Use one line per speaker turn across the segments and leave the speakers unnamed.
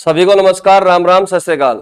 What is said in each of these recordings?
सभी को नमस्कार, राम राम, सत श्री अकाल,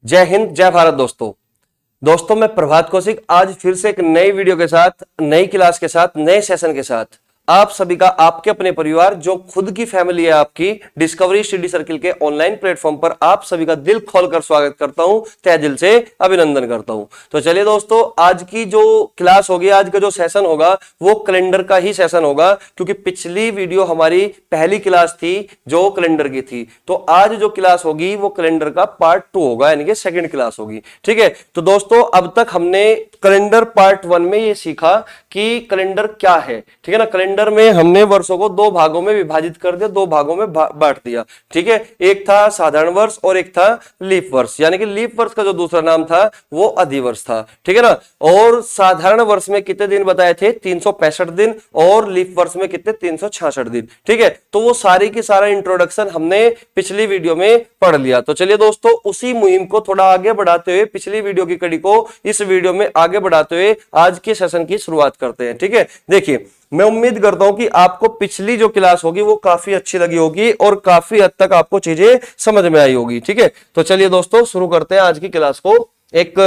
जय हिंद, जय भारत। दोस्तों मैं प्रभात कौशिक आज फिर से एक नई वीडियो के साथ, नई क्लास के साथ, नए सेशन के साथ आप सभी का, आपके अपने परिवार, जो खुद की फैमिली है आपकी, डिस्कवरी स्टडी सर्किल के ऑनलाइन प्लेटफॉर्म पर आप सभी का दिल खोलकर स्वागत करता हूं, तहे दिल से अभिनंदन करता हूं। तो चलिए दोस्तों, आज की जो क्लास होगी, आज का जो सेशन होगा वो कैलेंडर का ही सेशन होगा, क्योंकि पिछली वीडियो हमारी पहली क्लास थी जो कैलेंडर की थी। तो आज जो क्लास होगी वो कैलेंडर का पार्ट 2 होगा, यानी कि सेकंड क्लास होगी। ठीक है, तो दोस्तों अब तक हमने कैलेंडर पार्ट 1 में ये सीखा कि कैलेंडर क्या है। ठीक है ना, कैलेंडर में हमने वर्षों को दो भागों में विभाजित कर दिया, दो भागों में बांट दिया। ठीक है, एक था साधारण वर्ष और एक था लीप वर्ष, यानी कि लीप वर्ष का जो दूसरा नाम था वो अधिवर्ष था। ठीक है ना, और साधारण वर्ष में कितने दिन बताए थे? 365 दिन, और लीप वर्ष में कितने? 366 दिन। ठीक है, तो वो सारी की सारा इंट्रोडक्शन हमने पिछली वीडियो में पढ़ लिया। तो चलिए दोस्तों, उसी मुहिम को थोड़ा आगे बढ़ाते हुए, पिछली वीडियो की कड़ी को इस वीडियो में आगे बढ़ाते हुए आज के सेशन की शुरुआत करते हैं। ठीक है, देखिए मैं उम्मीद करता हूं कि आपको पिछली जो क्लास होगी वो काफी अच्छी लगी होगी और काफी हद तक आपको चीजें समझ में आई होगी। ठीक है, तो चलिए दोस्तों शुरू करते हैं आज की क्लास को। एक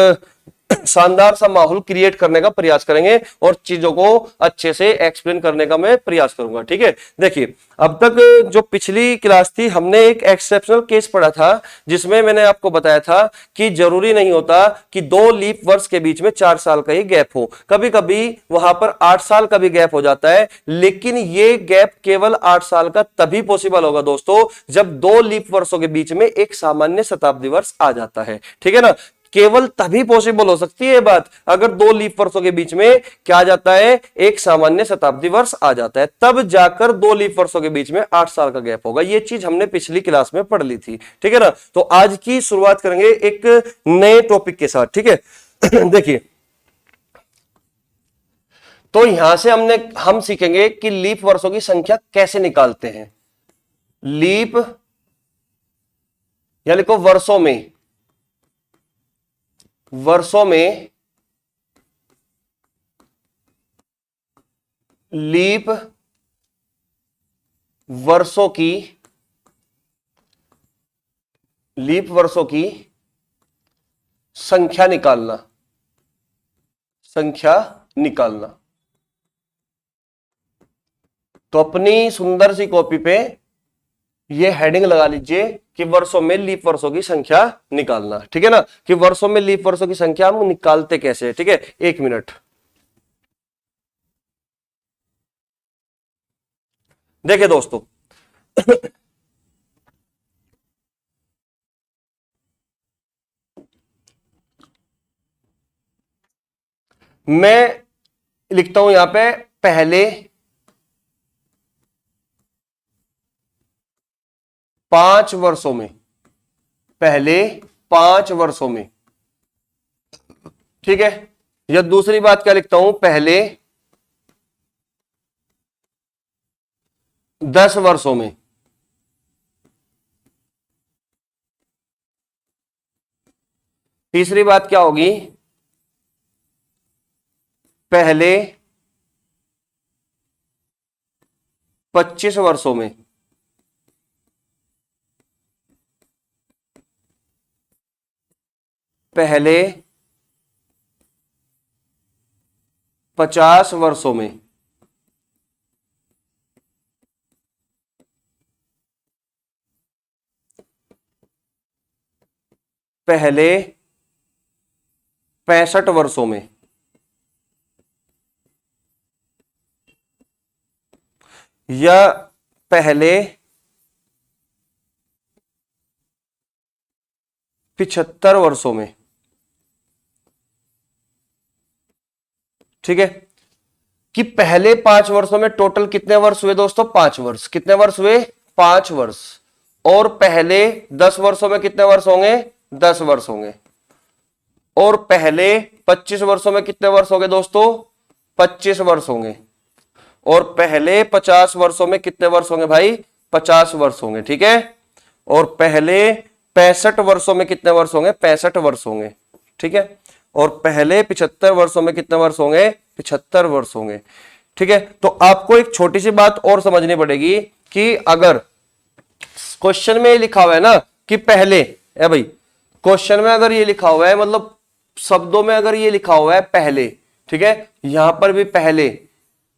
शानदार सा माहौल क्रिएट करने का प्रयास करेंगे और चीजों को अच्छे से एक्सप्लेन करने का मैं प्रयास करूंगा। ठीक है, देखिए अब तक जो पिछली क्लास थी हमने एक एक्सेप्शनल केस पढ़ा था, जिसमें मैंने आपको बताया था कि जरूरी नहीं होता कि 2 लीप वर्ष के बीच में 4 साल का ही गैप हो, कभी कभी वहां पर 8 साल का भी गैप हो जाता है। लेकिन ये गैप केवल 8 साल का तभी पॉसिबल होगा दोस्तों जब 2 लीप वर्षों के बीच में एक सामान्य शताब्दी वर्ष आ जाता है। ठीक है ना, केवल तभी पॉसिबल हो सकती है ये बात अगर 2 लीप वर्षों के बीच में क्या आ जाता है? एक सामान्य शताब्दी वर्ष आ जाता है, तब जाकर 2 लीप वर्षों के बीच में 8 साल का गैप होगा। ये चीज हमने पिछली क्लास में पढ़ ली थी। ठीक है ना, तो आज की शुरुआत करेंगे एक नए टॉपिक के साथ। ठीक है देखिए, तो यहां से हम सीखेंगे कि लीप वर्षों की संख्या कैसे निकालते हैं। लीप या लिखो वर्षों में लीप वर्षों की संख्या निकालना। तो अपनी सुंदर सी कॉपी पे ये हेडिंग लगा लीजिए कि वर्षों में लीप वर्षों की संख्या निकालना। ठीक है ना, कि वर्षों में लीप वर्षों की संख्या हम निकालते कैसे। ठीक है, 1 मिनट देखिए दोस्तों मैं लिखता हूं यहां पे पहले 5 वर्षों में, ठीक है। या दूसरी बात क्या लिखता हूं? पहले 10 वर्षों में। तीसरी बात क्या होगी? पहले 25 वर्षों में। पहले 50 वर्षों में। पहले 65 वर्षों में। या पहले 75 वर्षों में। ठीक है, कि पहले 5 वर्षों में टोटल कितने वर्ष हुए दोस्तों? 5 वर्ष। कितने वर्ष हुए? 5 वर्ष। और पहले 10 वर्षों में कितने वर्ष होंगे? 10 वर्ष होंगे। और पहले 25 वर्षों में कितने वर्ष होंगे दोस्तों? 25 वर्ष होंगे। और पहले 50 वर्षों में कितने वर्ष होंगे भाई? 50 वर्ष होंगे। ठीक है, और पहले 65 वर्षों में कितने वर्ष होंगे? 65 वर्ष होंगे। ठीक है, और पहले 75 वर्षों में कितने वर्ष होंगे? 75 वर्ष होंगे। ठीक है, तो आपको एक छोटी सी बात और समझनी पड़ेगी कि अगर क्वेश्चन में लिखा हुआ है ना कि पहले है भाई, क्वेश्चन में अगर ये लिखा हुआ है, मतलब शब्दों में अगर ये लिखा हुआ है पहले, ठीक है, यहां पर भी पहले,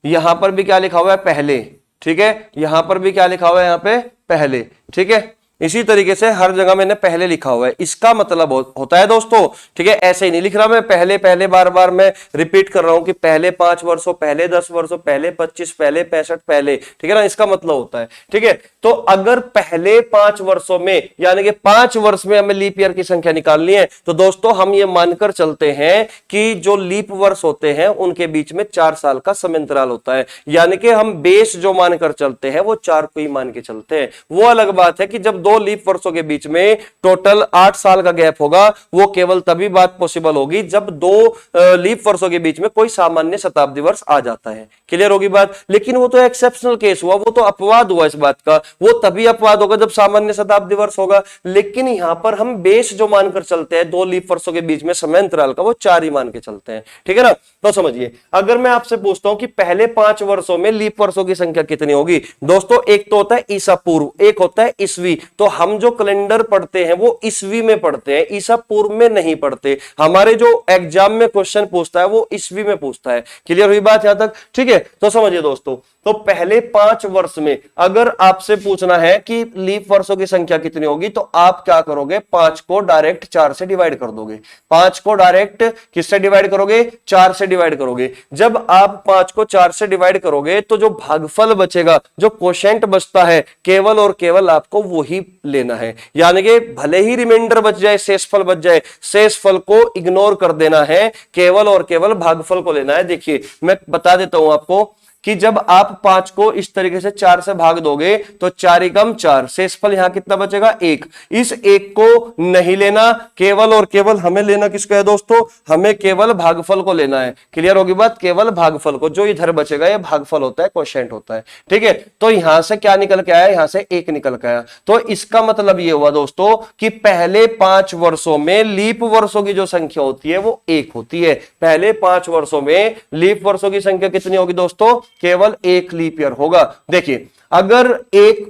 यहां पर भी क्या लिखा हुआ है पहले, ठीक है, यहां पर भी क्या लिखा हुआ है, यहां पे पहले, ठीक है, इसी तरीके से हर जगह मैंने पहले लिखा हुआ है। इसका मतलब होता है दोस्तों, ठीक है, ऐसे ही नहीं लिख रहा मैं पहले पहले, बार बार मैं रिपीट कर रहा हूं कि पहले 5 वर्षों, पहले 10 वर्षों, पहले 25, पहले 65, पहले, ठीक है ना, इसका मतलब होता है, ठीक है। तो अगर पहले 5 वर्षों में यानी कि 5 वर्ष में हमें लीप ईयर की संख्या निकालनी है, तो दोस्तों हम ये मानकर चलते हैं कि जो लीप वर्ष होते हैं उनके बीच में 4 साल का समय अंतराल होता है, यानी कि हम बेस जो मानकर चलते हैं वो 4 को ही मान के चलते हैं। वो अलग बात है कि जब 2 लीप वर्षों के बीच में टोटल 8 साल का गैप होगा, वो केवल तभी बात पॉसिबल होगी जब 2 लीप वर्षों के बीच में कोई सामान्य शताब्दी वर्ष आ जाता है। क्लियर होगी बात? लेकिन वो तो एक्सेप्शनल केस हुआ, वो तो अपवाद हुआ इस बात का, वो तभी अपवाद होगा जब सामान्य शताब्दी वर्ष होगा। लेकिन यहां पर हम बेस जो मानकर चलते हैं 2 लीप वर्षों के बीच में समय अंतराल का, वो 4 ही मान के चलते हैं, ठीक है ना। तो समझिए, अगर मैं आपसे पूछता हूं कि पहले 5 वर्षों में लीप वर्षों की संख्या कितनी होगी, दोस्तों एक तो होता है ईसा पूर्व, एक होता है ईसवी। तो हम जो कैलेंडर पढ़ते हैं वो ईसवी में पढ़ते हैं, ईसा पूर्व में नहीं पढ़ते। हमारे जो एग्जाम में क्वेश्चन पूछता है वो ईसवी में पूछता है। क्लियर हुई बात यहां तक? ठीक है, तो समझिए दोस्तों, तो पहले 5 वर्ष में अगर आपसे पूछना है कि लीप वर्षों की संख्या कितनी होगी, तो आप क्या करोगे, 5 को डायरेक्ट 4 से डिवाइड कर दोगे। 5 को डायरेक्ट किससे डिवाइड करोगे? 4 से डिवाइड करोगे। जब आप 5 को 4 से डिवाइड करोगे तो जो भागफल बचेगा, जो क्वोशेंट बचता है, केवल और केवल आपको वही लेना है। यानी कि भले ही रिमाइंडर बच जाए, शेषफल बच जाए, शेषफल को इग्नोर कर देना है, केवल और केवल भागफल को लेना है। देखिए मैं बता देता हूं आपको कि जब आप 5 को इस तरीके से 4 से भाग दोगे तो 4 एकम 4, शेषफल यहां कितना बचेगा? 1। इस 1 को नहीं लेना, केवल और केवल हमें लेना किसका है दोस्तों? हमें केवल भागफल को लेना है। क्लियर होगी बात? केवल भागफल को, जो इधर बचेगा ये भागफल होता है, क्वोशेंट होता है, ठीक है। तो यहां से क्या निकल के आया? यहां से 1 निकल के आया। तो इसका मतलब ये हुआ दोस्तों कि पहले 5 वर्षों में लीप वर्षों की जो संख्या होती है वो 1 होती है। पहले 5 वर्षों में लीप वर्षों की संख्या कितनी होगी दोस्तों? केवल 1 लीप ईयर होगा। देखिए अगर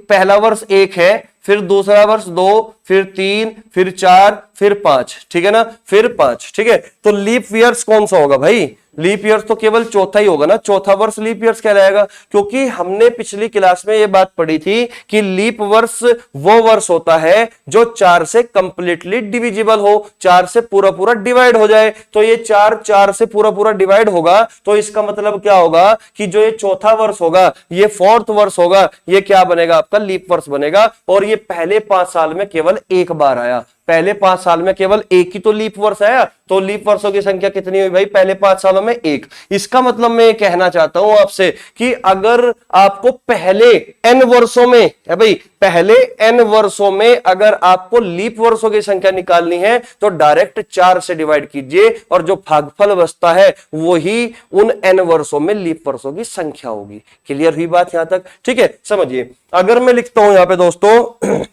पहला वर्ष 1 है, फिर दूसरा वर्ष 2, फिर 3, फिर 4, फिर 5, ठीक है ना, फिर 5, ठीक है। तो लीप ईयर्स कौन सा होगा भाई? लीप ईयर्स तो केवल चौथा ही होगा ना, चौथा वर्ष लीप ईयर्स कहलाएगा। क्योंकि हमने पिछली क्लास में ये बात पढ़ी थी कि लीप वर्ष वो वर्ष होता है जो 4 से कंप्लीटली डिविजिबल हो, 4 से पूरा पूरा डिवाइड हो जाए। तो ये 4 से पूरा पूरा डिवाइड होगा, तो इसका मतलब क्या होगा कि जो ये चौथा वर्ष होगा, ये 4th वर्ष होगा, ये क्या बनेगा? आपका लीप वर्ष बनेगा। और ये पहले 5 साल में केवल 1 बार आया। पहले 5 साल में केवल 1 ही तो लीप वर्ष आया। तो लीप वर्षों की संख्या कितनी हुई भाई? पहले 5 सालों में 1। इसका मतलब मैं ये कहना चाहता हूं आपसे कि अगर आपको पहले n वर्षों में है भाई, पहले n वर्षों में अगर आपको लीप वर्षों की संख्या निकालनी है तो डायरेक्ट 4 से डिवाइड कीजिए, और जो भागफल बचता है वही उन n वर्षों में लीप वर्षों की संख्या होगी। क्लियर हुई बात यहां तक? ठीक है, समझिए। अगर मैं लिखता हूं यहां पे दोस्तों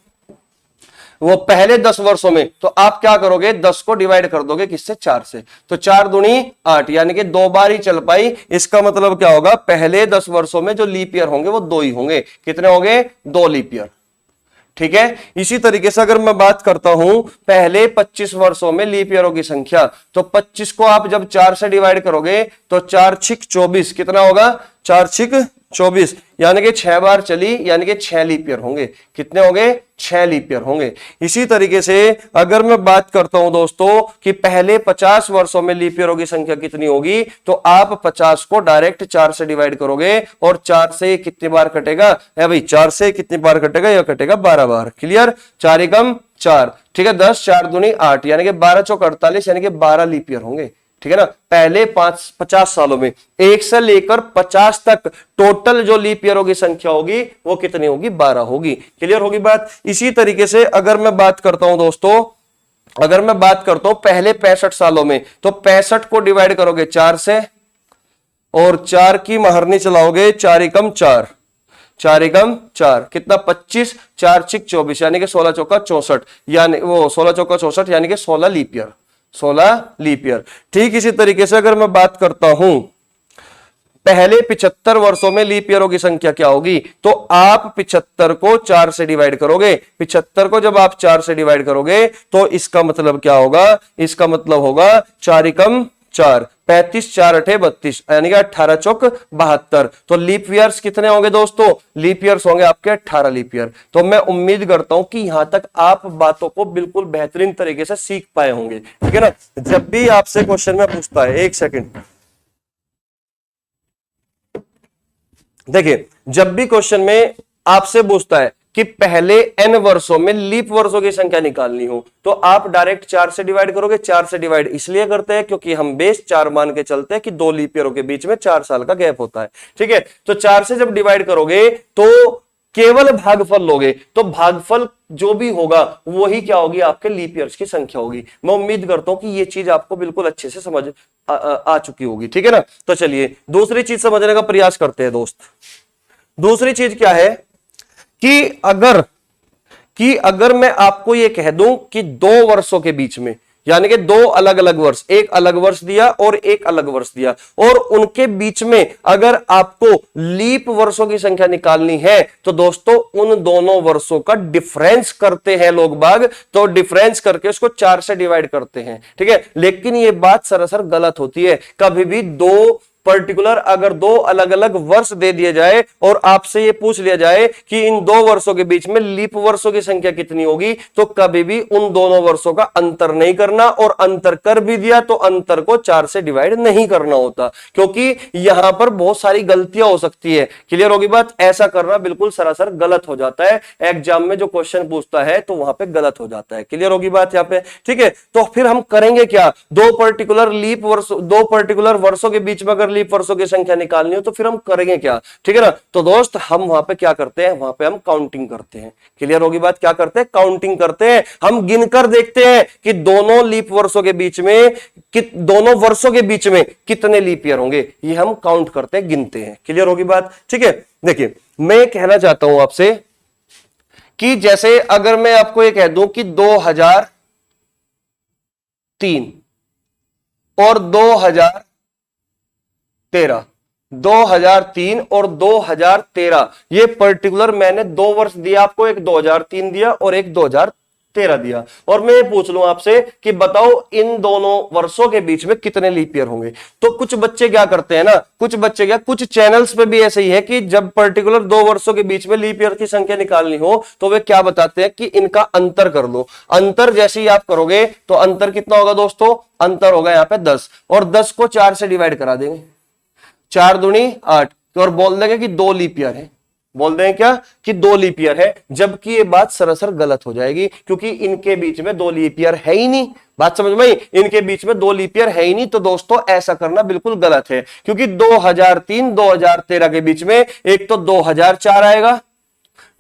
वो पहले 10 वर्षों में, तो आप क्या करोगे? 10 को डिवाइड कर दोगे किससे? 4 से। तो 4 दूनी 8, यानी कि 2 बार ही चल पाई। इसका मतलब क्या होगा? पहले 10 वर्षों में जो लीप ईयर होंगे वो 2 ही होंगे। कितने होंगे? 2 लीप ईयर, ठीक है। इसी तरीके से अगर मैं बात करता हूं पहले 25 वर्षों में लीप ईयरों की संख्या, तो 25 को आप जब 4 से डिवाइड करोगे तो 4 छिक 24, कितना होगा? 4 छिक 24, यानी कि 6 बार चली, यानी कि 6 लीप ईयर होंगे। कितने होंगे? 6 लीप ईयर होंगे। इसी तरीके से अगर मैं बात करता हूं दोस्तों कि पहले 50 वर्षों में लीप ईयरों की संख्या कितनी होगी, तो आप 50 को डायरेक्ट 4 से डिवाइड करोगे, और 4 से कितनी बार कटेगा? है भाई 4 से कितनी बार कटेगा? यह कटेगा 12 बार। क्लियर? 4 एकम 4, ठीक है। 10, 4 दूनी 8, यानी कि 12 चौक 48, यानी कि 12 लीप ईयर होंगे, ठीक है ना। पहले 50 सालों में 1 से लेकर 50 तक टोटल जो लीप ईयरों की संख्या होगी वो कितनी होगी? 12 होगी। क्लियर होगी बात? इसी तरीके से अगर मैं बात करता हूं दोस्तों, अगर मैं बात करता हूं पहले 65 सालों में, तो 65 को डिवाइड करोगे 4 से, और 4 की महरनी चलाओगे, 4 एकम 4, 4 एकम 4, कितना? 25, 4 छिक 24, यानी कि 16 चौका 64, यानी वो 16 चौका 64, यानी कि 16 लीप ईयर, 16 लीप ईयर। ठीक इसी तरीके से अगर मैं बात करता हूं पहले 75 वर्षों में लीप ईयरों की संख्या क्या होगी? तो आप 75 को 4 से डिवाइड करोगे। 75 को जब आप 4 से डिवाइड करोगे तो इसका मतलब क्या होगा? इसका मतलब होगा 4 एकम 4, 35 4 अठे 32, यानी कि 18 चौक 72। तो लीप ईयर्स कितने होंगे दोस्तों? लीप ईयर्स होंगे आपके 18 लीप ईयर। तो मैं उम्मीद करता हूं कि यहां तक आप बातों को बिल्कुल बेहतरीन तरीके से सीख पाए होंगे, ठीक है ना। जब भी आपसे क्वेश्चन में पूछता है, एक सेकंड देखिए, जब भी क्वेश्चन में आपसे पूछता है कि पहले n वर्षों में लीप वर्षों की संख्या निकालनी हो, तो आप डायरेक्ट 4 से डिवाइड करोगे। 4 से डिवाइड इसलिए करते हैं क्योंकि हम बेस 4 मान के चलते हैं कि 2 लीप ईयरों के बीच में 4 साल का गैप होता है, ठीक है। तो 4 से जब डिवाइड करोगे तो केवल भागफल लोगे, तो भागफल जो भी होगा वही क्या होगी? आपके लीप ईयर्स की संख्या होगी। मैं उम्मीद करता हूं कि ये चीज आपको बिल्कुल अच्छे से समझ आ चुकी होगी, ठीक है ना। तो चलिए दूसरी चीज समझने का प्रयास करते हैं दोस्त। दूसरी चीज क्या है कि अगर मैं आपको यह कह दूं कि 2 वर्षों के बीच में, यानी कि 2 अलग अलग वर्ष, एक अलग वर्ष दिया और एक अलग वर्ष दिया, और उनके बीच में अगर आपको लीप वर्षों की संख्या निकालनी है तो दोस्तों उन दोनों वर्षों का डिफरेंस करते हैं लोग बाग। तो डिफरेंस करके उसको 4 से डिवाइड करते हैं, ठीक है। लेकिन यह बात सरासर गलत होती है। कभी भी पर्टिकुलर अगर 2 अलग अलग वर्ष दे दिए जाए और आपसे ये पूछ लिया जाए कि इन 2 वर्षों के बीच में लीप वर्षों की संख्या कितनी होगी, तो कभी भी उन दोनों वर्षों का अंतर नहीं करना, और अंतर कर भी दिया तो अंतर को 4 से डिवाइड नहीं करना होता, क्योंकि यहां पर बहुत सारी गलतियां हो सकती है। क्लियर होगी बात? ऐसा करना बिल्कुल सरासर गलत हो जाता है। एग्जाम में जो क्वेश्चन पूछता है तो वहां पे गलत हो जाता है। क्लियर होगी बात यहां पे, ठीक है। तो फिर हम करेंगे क्या? 2 पर्टिकुलर वर्षों के बीच में अगर लीप वर्षों की संख्या निकालनी हो तो फिर हम करेंगे क्या, ठीक है ना। तो दोस्त हम वहां पे क्या करते हैं? वहां पे हम काउंटिंग करते हैं। क्लियर होगी बात? क्या करते हैं? काउंटिंग करते हैं। हम गिनकर देखते हैं कि दोनों लीप वर्षों के बीच में दोनों वर्षों के बीच में कितने लीप ईयर होंगे, ये हम काउंट करते हैं, गिनते हैं। क्लियर होगी बात? ठीक है। देखिए मैं कहना चाहता हूं आपसे कि जैसे अगर मैं आपको ये कह दूं कि 2003 और 2003 और 2013, ये पर्टिकुलर मैंने 2 वर्ष दिया आपको, एक 2003 दिया और एक 2013 दिया, और मैं ये पूछ लूं आपसे कि बताओ इन दोनों वर्षों के बीच में कितने लीप ईयर होंगे। तो कुछ बच्चे क्या करते हैं ना, कुछ चैनल्स पे भी ऐसे ही है कि जब पर्टिकुलर 2 वर्षों के बीच में लीप ईयर की संख्या निकालनी हो तो वे क्या बताते हैं कि इनका अंतर कर लो। अंतर जैसे ही आप करोगे तो अंतर कितना होगा दोस्तों? अंतर होगा यहां पे 10, और 10 को 4 से डिवाइड करा देंगे, 4 दूनी 8, और बोल देंगे कि 2 लीप ईयर है। बोल दें क्या कि 2 लीप ईयर है, जबकि ये बात सरासर गलत हो जाएगी, क्योंकि इनके बीच में 2 लीप ईयर है ही नहीं। बात समझ में आई? इनके बीच में 2 लीप ईयर है ही नहीं। तो दोस्तों ऐसा करना बिल्कुल गलत है, क्योंकि 2003 2013 के बीच में एक तो 2004 आएगा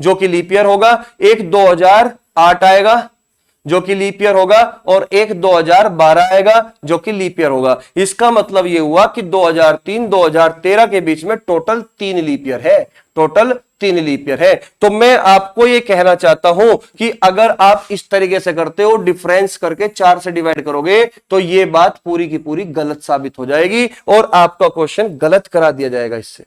जो कि लीप ईयर होगा, एक 2008 आएगा जो कि लीप ईयर होगा, और एक 2012 आएगा जो कि लीप ईयर होगा। इसका मतलब यह हुआ कि 2003 2013 के बीच में टोटल 3 लीप ईयर है, टोटल 3 लीप ईयर है। तो मैं आपको यह कहना चाहता हूं कि अगर आप इस तरीके से करते हो, डिफरेंस करके 4 से डिवाइड करोगे, तो यह बात पूरी की पूरी गलत साबित हो जाएगी और आपका क्वेश्चन गलत करा दिया जाएगा इससे।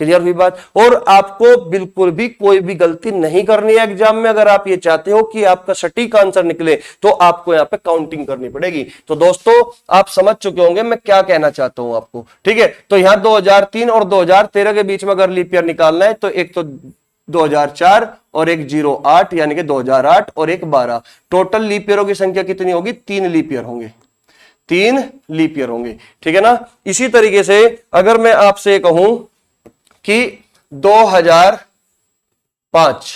क्लियर हुई बात? और आपको बिल्कुल भी कोई भी गलती नहीं करनी है एग्जाम में। अगर आप ये चाहते हो कि आपका सटीक आंसर निकले तो आपको यहां पे काउंटिंग करनी पड़ेगी। तो दोस्तों आप समझ चुके होंगे मैं क्या कहना चाहता हूं आपको, ठीक है। तो यहां 2003 और 2013 के बीच में अगर लीप ईयर निकालना है तो एक तो 2004 और एक 08 यानी कि 2008 और एक 12, टोटल लीप ईयरों की संख्या कितनी होगी? 3 लीप ईयर होंगे, 3 लीप ईयर होंगे, ठीक है ना। इसी तरीके से अगर मैं आपसे कहूं कि 2005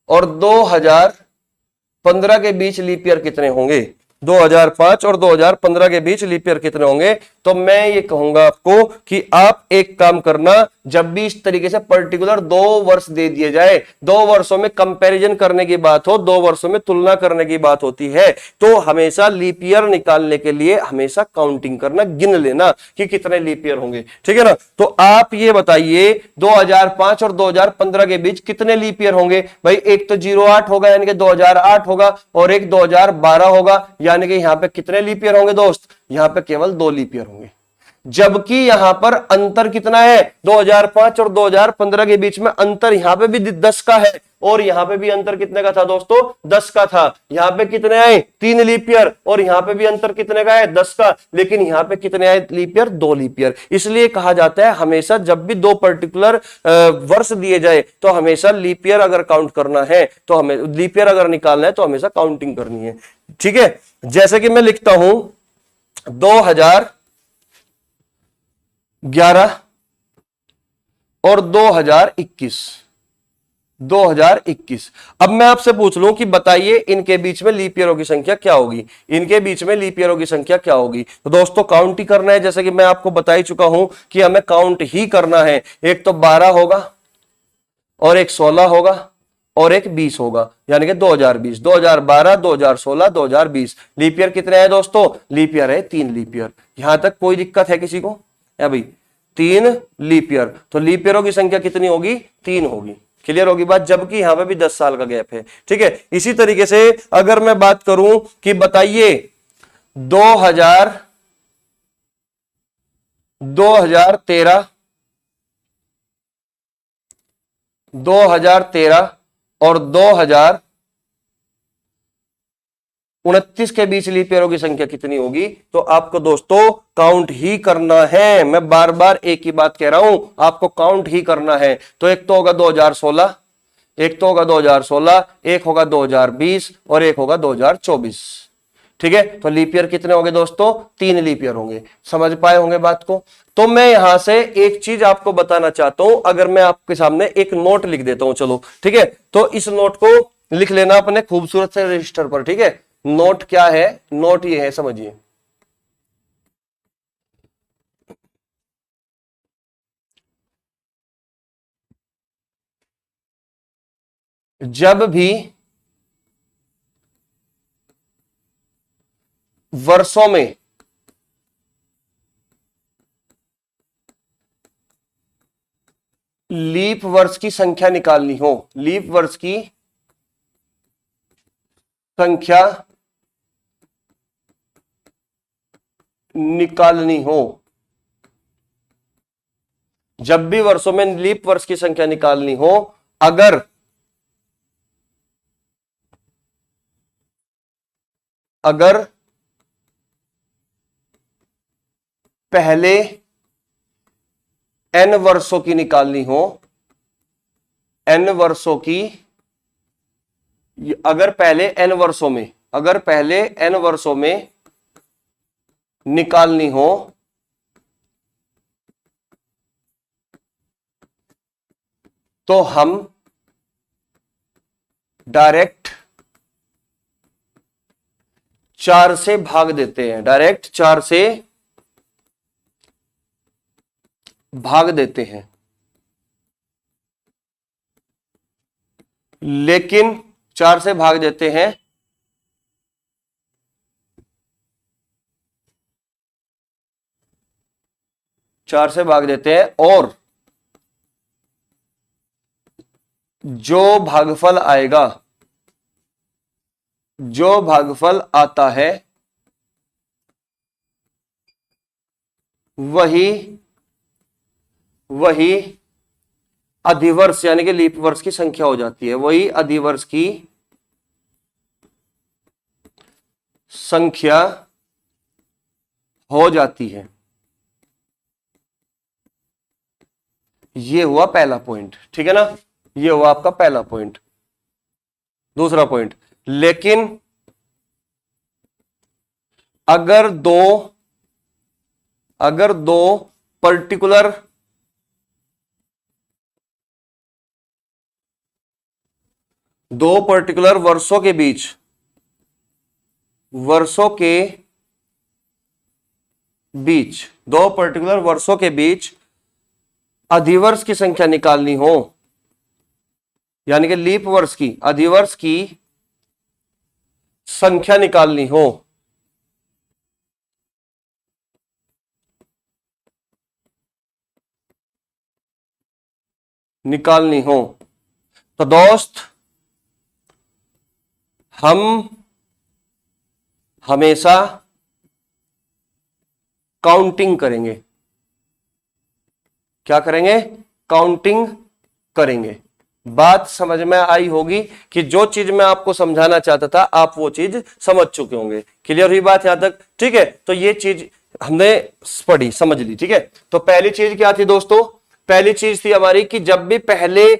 और 2015 के बीच लीप ईयर कितने होंगे, 2005 और 2015 के बीच लीप ईयर कितने होंगे, तो मैं ये कहूंगा आपको कि आप एक काम करना, जब भी इस तरीके से पर्टिकुलर 2 वर्ष दे दिए जाए, 2 वर्षों में कंपैरिजन करने की बात हो, 2 वर्षों में तुलना करने की बात होती है, तो हमेशा लीप ईयर निकालने के लिए हमेशा काउंटिंग करना, गिन लेना कि कितने लीप ईयर होंगे, ठीक है ना। तो आप ये बताइए 2005 और 2015 के बीच कितने लीप ईयर होंगे? भाई एक तो 08 होगा यानी कि 2008 होगा, और एक 2012 होगा, यानी कि यहां पे कितने लीप ईयर होंगे दोस्त? यहां पे केवल 2 लीप ईयर होंगे। जबकि यहां पर अंतर कितना है, 2005 और 2015 के बीच में अंतर यहां पे भी 10 का है, और यहां पे भी अंतर कितने का था दोस्तों, 10 का था। यहां पे कितने आए, 3 लीप ईयर, और यहां पे भी अंतर कितने का है, 10 का, लेकिन यहां पे कितने आए लीप ईयर, 2 लीप ईयर। इसलिए कहा जाता है हमेशा जब भी दो पर्टिकुलर वर्ष दिए जाए तो हमेशा लीप ईयर अगर काउंट करना है तो हमें लीप ईयर अगर निकालना है तो हमेशा काउंटिंग करनी है। ठीक है, जैसे कि मैं लिखता हूं 2011 और 2021। अब मैं आपसे पूछ लूं कि बताइए इनके बीच में लीप ईयरों की संख्या क्या होगी, इनके बीच में लीप ईयरों की संख्या क्या होगी। तो दोस्तों काउंट ही करना है, जैसे कि मैं आपको बता ही चुका हूं कि हमें काउंट ही करना है। एक तो 12 होगा और एक 16 होगा और एक 20 होगा, यानी कि 2020, 2012, 2016, 2020। लीप ईयर कितने हैं दोस्तों, लीप ईयर है 3 लीप ईयर। यहां तक कोई दिक्कत है किसी को, है भाई, 3 लीप ईयर। तो लीप ईयरों की संख्या कितनी होगी, 3 होगी। क्लियर होगी बात, जबकि यहां पे भी 10 साल का गैप है। ठीक है, इसी तरीके से अगर मैं बात करूं कि बताइए 2013 2013 और 2029 के बीच लीप ईयरों की संख्या कितनी होगी, तो आपको दोस्तों काउंट ही करना है। मैं बार बार एक ही बात कह रहा हूं, आपको काउंट ही करना है। तो एक तो होगा 2016, एक तो होगा 2016, एक होगा 2020 और एक होगा 2024। ठीक है, तो लीप ईयर कितने होंगे दोस्तों, 3 लीप ईयर होंगे। समझ पाए होंगे बात को। तो मैं यहां से एक चीज आपको बताना चाहता हूं, अगर मैं आपके सामने एक नोट लिख देता हूं, चलो ठीक है, तो इस नोट को लिख लेना अपने खूबसूरत से रजिस्टर पर। ठीक है, नोट क्या है, नोट ये है, समझिए। जब भी वर्षों में लीप वर्ष की संख्या निकालनी हो, लीप वर्ष की संख्या निकालनी हो, जब भी वर्षों में लीप वर्ष की संख्या निकालनी हो, अगर पहले n वर्षों की निकालनी हो, n वर्षों की, अगर पहले n वर्षों में, अगर पहले n वर्षों में निकालनी हो तो हम डायरेक्ट 4 से भाग देते हैं, डायरेक्ट 4 से भाग देते हैं। लेकिन 4 से भाग देते हैं, चार से भाग देते हैं, और जो भागफल आएगा, जो भागफल आता है वही अधिवर्ष यानी कि लीप वर्ष की संख्या हो जाती है, वही अधिवर्ष की संख्या हो जाती है। ये हुआ पहला पॉइंट, ठीक है ना, ये हुआ आपका पहला पॉइंट। दूसरा पॉइंट, लेकिन अगर दो पर्टिकुलर वर्षों के बीच, दो पर्टिकुलर वर्षों के बीच अधिवर्ष की संख्या निकालनी हो, यानी कि लीप वर्ष की, अधिवर्ष की संख्या निकालनी हो, तो दोस्त हम हमेशा काउंटिंग करेंगे। क्या करेंगे? काउंटिंग करेंगे। बात समझ में आई होगी कि जो चीज मैं आपको समझाना चाहता था आप वो चीज समझ चुके होंगे। क्लियर हुई बात यहां तक? ठीक है, तो ये चीज हमने पढ़ी, समझ ली। ठीक है, तो पहली चीज क्या थी दोस्तों? पहली चीज थी हमारी कि जब भी पहले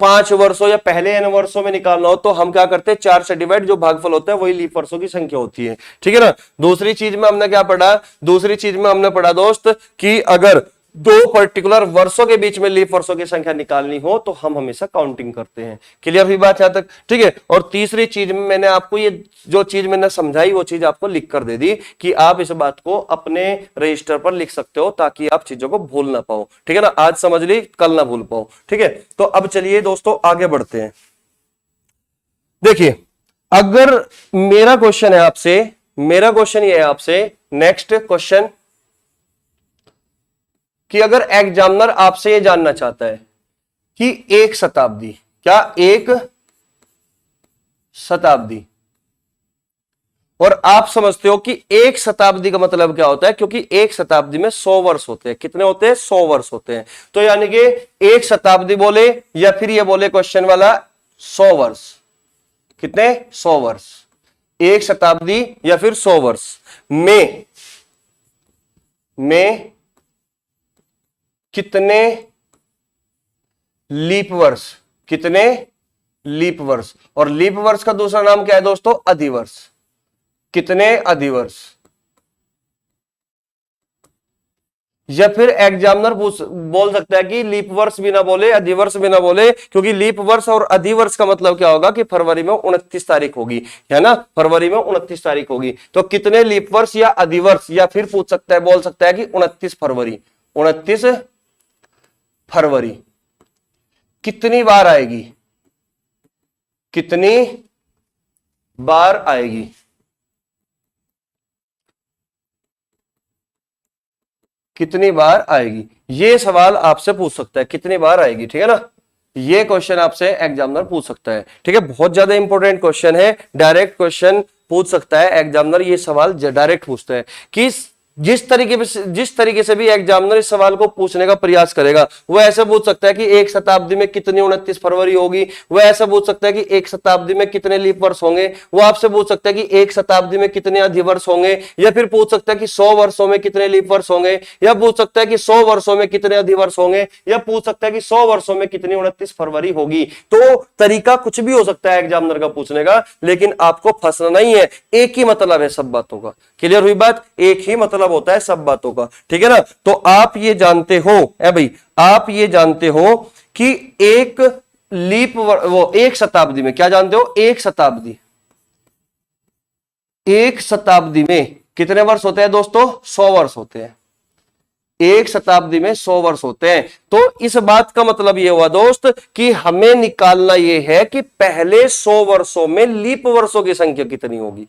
5 वर्षों या पहले n वर्षों में निकालना हो तो हम क्या करते हैं? 4 से डिवाइड, जो भागफल होता है वही लीप वर्षों की संख्या होती है। ठीक है ना? दूसरी चीज में हमने क्या पढ़ा? दूसरी चीज में हमने पढ़ा दोस्त कि अगर दो पर्टिकुलर वर्षों के बीच में लीप वर्षों की संख्या निकालनी हो तो हम हमेशा काउंटिंग करते हैं। क्लियर हुई बात यहां तक? ठीक है, और तीसरी चीज में मैंने आपको ये जो चीज मैंने समझाई वो चीज आपको लिख कर दे दी कि आप इस बात को अपने रजिस्टर पर लिख सकते हो ताकि आप चीजों को भूल ना पाओ। ठीक है ना? आज समझ ली, कल ना भूल पाओ। ठीक है, तो अब चलिए दोस्तों आगे बढ़ते हैं। देखिए, अगर मेरा क्वेश्चन है आपसे, मेरा क्वेश्चन ये है आपसे, नेक्स्ट क्वेश्चन, कि अगर एग्जामिनर आपसे यह जानना चाहता है कि एक शताब्दी, क्या एक शताब्दी, और आप समझते हो कि एक शताब्दी का मतलब क्या होता है, क्योंकि एक शताब्दी में 100 वर्ष होते हैं। कितने होते हैं? 100 वर्ष होते हैं। तो यानी कि एक शताब्दी बोले या फिर ये बोले क्वेश्चन वाला 100 वर्ष। कितने? 100 वर्ष। एक शताब्दी या फिर 100 वर्ष में कितने लीप वर्ष? कितने लीप वर्ष? और लीप वर्ष का दूसरा नाम क्या है दोस्तों? अधिवर्ष। कितने अधिवर्ष? या फिर एग्जामिनर बोल सकता है कि लीप वर्ष भी ना बोले, अधिवर्ष भी ना बोले, क्योंकि लीप वर्ष और अधिवर्ष का मतलब क्या होगा कि फरवरी में 29 तारीख होगी, है ना? फरवरी में 29 तारीख होगी। तो कितने लीप वर्ष या अधिवर्ष, या फिर पूछ सकता है, बोल सकता है कि 29 फरवरी। 29 फरवरी कितनी बार आएगी? कितनी बार आएगी? कितनी बार आएगी? ये सवाल आपसे पूछ सकता है, कितनी बार आएगी। ठीक है ना? ये क्वेश्चन आपसे एग्जामिनर पूछ सकता है। ठीक है, बहुत ज्यादा इंपॉर्टेंट क्वेश्चन है, डायरेक्ट क्वेश्चन पूछ सकता है एग्जामिनर। ये सवाल डायरेक्ट पूछता है कि जिस तरीके से भी एग्जामिनर इस सवाल को पूछने का प्रयास करेगा, वो ऐसे पूछ सकता है कि एक शताब्दी में कितनी 29 फरवरी होगी, वो ऐसा पूछ सकता है कि एक शताब्दी में कितने लीप वर्ष होंगे, वो आपसे पूछ सकता है कि एक शताब्दी में कितने अधिवर्ष होंगे, या फिर पूछ सकता है कि 100 वर्षों में कितने लीप वर्ष होंगे, या पूछ सकता है कि 100 वर्षों में कितने अधिवर्ष होंगे, या पूछ सकता है कि 100 वर्षों में कितनी 29 फरवरी होगी। तो तरीका कुछ भी हो सकता है एग्जामिनर का पूछने का, लेकिन आपको फंसना नहीं है। एक ही मतलब है सब बातों का। क्लियर हुई बात? एक ही मतलब होता है सब बातों का। ठीक है ना? तो आप ये जानते हो, ए भाई, आप ये जानते हो कि एक वो एक शताब्दी में, क्या जानते हो? एक शताब्दी में कितने वर्ष होते हैं दोस्तों? 100 वर्ष होते हैं। एक शताब्दी में 100 वर्ष होते हैं। तो इस बात का मतलब यह हुआ दोस्त कि हमें निकालना यह है कि पहले 100 वर्षों में लीप वर्षों की संख्या कितनी होगी।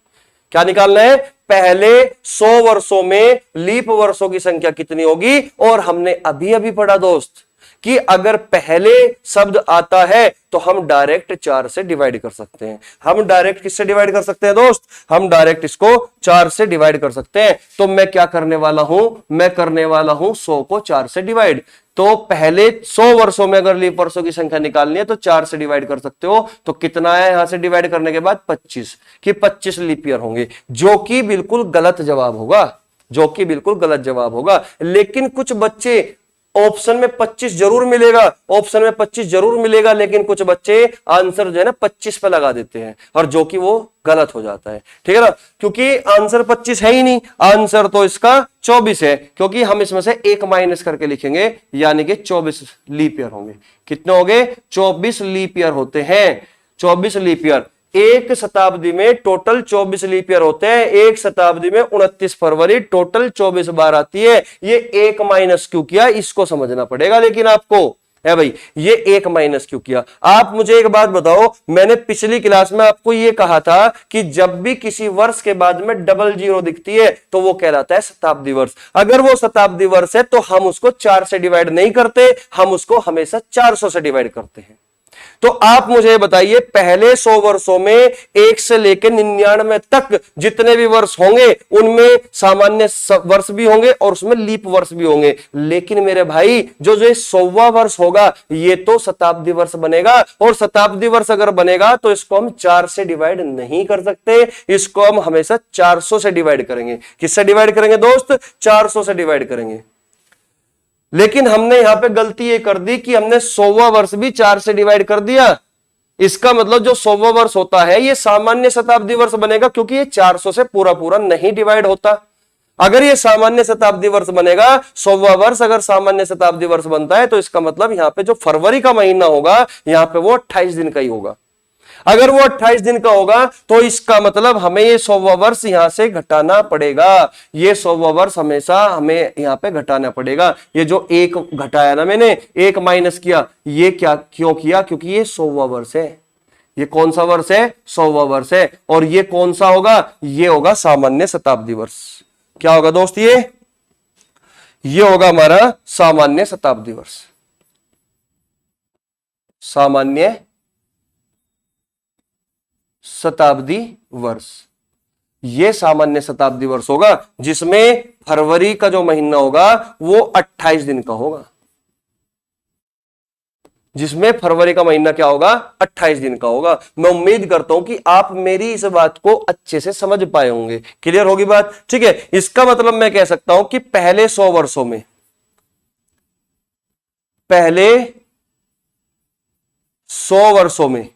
क्या निकालना है? पहले 100 वर्षों में लीप वर्षों की संख्या कितनी होगी। और हमने अभी अभी पढ़ा दोस्त कि अगर पहले शब्द आता है तो हम डायरेक्ट 4 से डिवाइड कर सकते हैं। हम डायरेक्ट किससे डिवाइड कर सकते हैं दोस्त? हम डायरेक्ट इसको 4 से डिवाइड कर सकते हैं। तो मैं क्या करने वाला हूं? मैं करने वाला हूं 100 को 4 से डिवाइड। तो पहले 100 वर्षों में अगर लीप वर्षों की संख्या निकालनी है तो 4 से डिवाइड कर सकते हो। तो कितना है यहां से डिवाइड करने के बाद? 25, कि 25 लीप ईयर होंगे, जो कि बिल्कुल गलत जवाब होगा, जो कि बिल्कुल गलत जवाब होगा। लेकिन कुछ बच्चे ऑप्शन में 25 जरूर मिलेगा, ऑप्शन में 25 जरूर मिलेगा, लेकिन कुछ बच्चे आंसर जो है ना 25 पे लगा देते हैं, और जो कि वो गलत हो जाता है। ठीक है ना? क्योंकि आंसर 25 है ही नहीं, आंसर तो इसका 24 है, क्योंकि हम इसमें से एक माइनस करके लिखेंगे, यानी कि 24 लीप ईयर होंगे। कितने हो गए? 24 लीप ईयर होते हैं। 24 लीप ईयर। एक शताब्दी में टोटल 24 लीप ईयर होते हैं। एक शताब्दी में 29 फरवरी टोटल 24 बार आती है। ये एक माइनस क्यों किया, इसको समझना पड़ेगा। लेकिन आपको है भाई, ये एक माइनस क्यों किया? आप मुझे एक बात बताओ, मैंने पिछली क्लास में आपको ये कहा था कि जब भी किसी वर्ष के बाद में डबल जीरो दिखती है तो वो कहलाता है शताब्दी वर्ष। अगर वो शताब्दी वर्ष है तो हम उसको 4 से डिवाइड नहीं करते, हम उसको हमेशा 400 से डिवाइड करते हैं। तो आप मुझे बताइए पहले 100 वर्षों में 1 से लेकर 99 तक जितने भी वर्ष होंगे उनमें सामान्य वर्ष भी होंगे और उसमें लीप वर्ष भी होंगे। लेकिन मेरे भाई जो जो 100वां वर्ष होगा ये तो शताब्दी वर्ष बनेगा, और शताब्दी वर्ष अगर बनेगा तो इसको हम 4 से डिवाइड नहीं कर सकते, इसको हम हमेशा 400 से डिवाइड करेंगे। किससे डिवाइड करेंगे दोस्त? 400 से डिवाइड करेंगे। लेकिन हमने यहां पे गलती ये कर दी कि हमने 100वां वर्ष भी 4 से डिवाइड कर दिया। इसका मतलब जो 100वां वर्ष होता है ये सामान्य शताब्दी वर्ष बनेगा, क्योंकि ये 400 से पूरा पूरा नहीं डिवाइड होता। अगर ये सामान्य शताब्दी वर्ष बनेगा, 100वां वर्ष अगर सामान्य शताब्दी वर्ष बनता है तो इसका मतलब यहां पे जो फरवरी का महीना होगा यहां पे वो 28 दिन का ही होगा। अगर वो 28 दिन का होगा तो इसका मतलब हमें ये 100वां वर्ष यहां से घटाना पड़ेगा। ये 100वां वर्ष हमेशा हमें यहां पे घटाना पड़ेगा। ये जो एक घटाया ना मैंने, एक माइनस किया, ये क्या क्यों किया? क्योंकि ये 100वां वर्ष है। ये कौन सा वर्ष है? 100वां वर्ष है। और ये कौन सा होगा? ये होगा सामान्य शताब्दी वर्ष। क्या होगा दोस्त? ये होगा हमारा सामान्य शताब्दी वर्ष। सामान्य शताब्दी वर्ष, ये सामान्य शताब्दी वर्ष होगा जिसमें फरवरी का जो महीना होगा वो 28 दिन का होगा। जिसमें फरवरी का महीना क्या होगा? 28 दिन का होगा। मैं उम्मीद करता हूं कि आप मेरी इस बात को अच्छे से समझ पाए होंगे। क्लियर होगी बात? ठीक है। इसका मतलब मैं कह सकता हूं कि पहले 100 वर्षों में, पहले 100 वर्षों में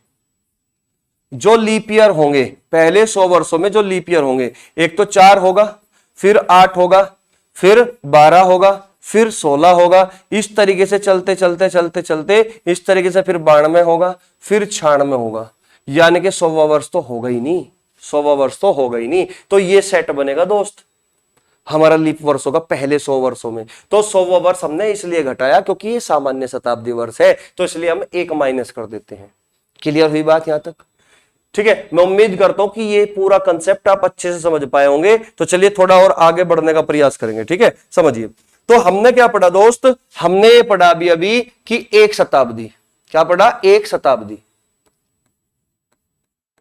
जो लीप ईयर होंगे, पहले 100 वर्षों में जो लीप ईयर होंगे, एक तो 4 होगा, फिर 8 होगा, फिर 12 होगा, फिर 16 होगा। इस तरीके से चलते चलते चलते चलते इस तरीके से फिर 92 होगा, फिर 96 होगा। यानी कि 100वां वर्ष तो होगा ही नहीं, 100वां वर्ष तो होगा ही नहीं। तो ये सेट बनेगा दोस्त, हमारा लीप वर्ष होगा पहले 100 वर्षों में। तो 100वां वर्ष हमने इसलिए घटाया क्योंकि ये सामान्य शताब्दी वर्ष है, तो इसलिए हम एक माइनस कर देते हैं। क्लियर हुई बात यहां तक? ठीक है। मैं उम्मीद करता हूं कि ये पूरा कंसेप्ट आप अच्छे से समझ पाए होंगे। तो चलिए थोड़ा और आगे बढ़ने का प्रयास करेंगे। ठीक है, समझिए। तो हमने क्या पढ़ा दोस्त? हमने ये पढ़ा अभी कि एक शताब्दी, क्या पढ़ा? एक शताब्दी,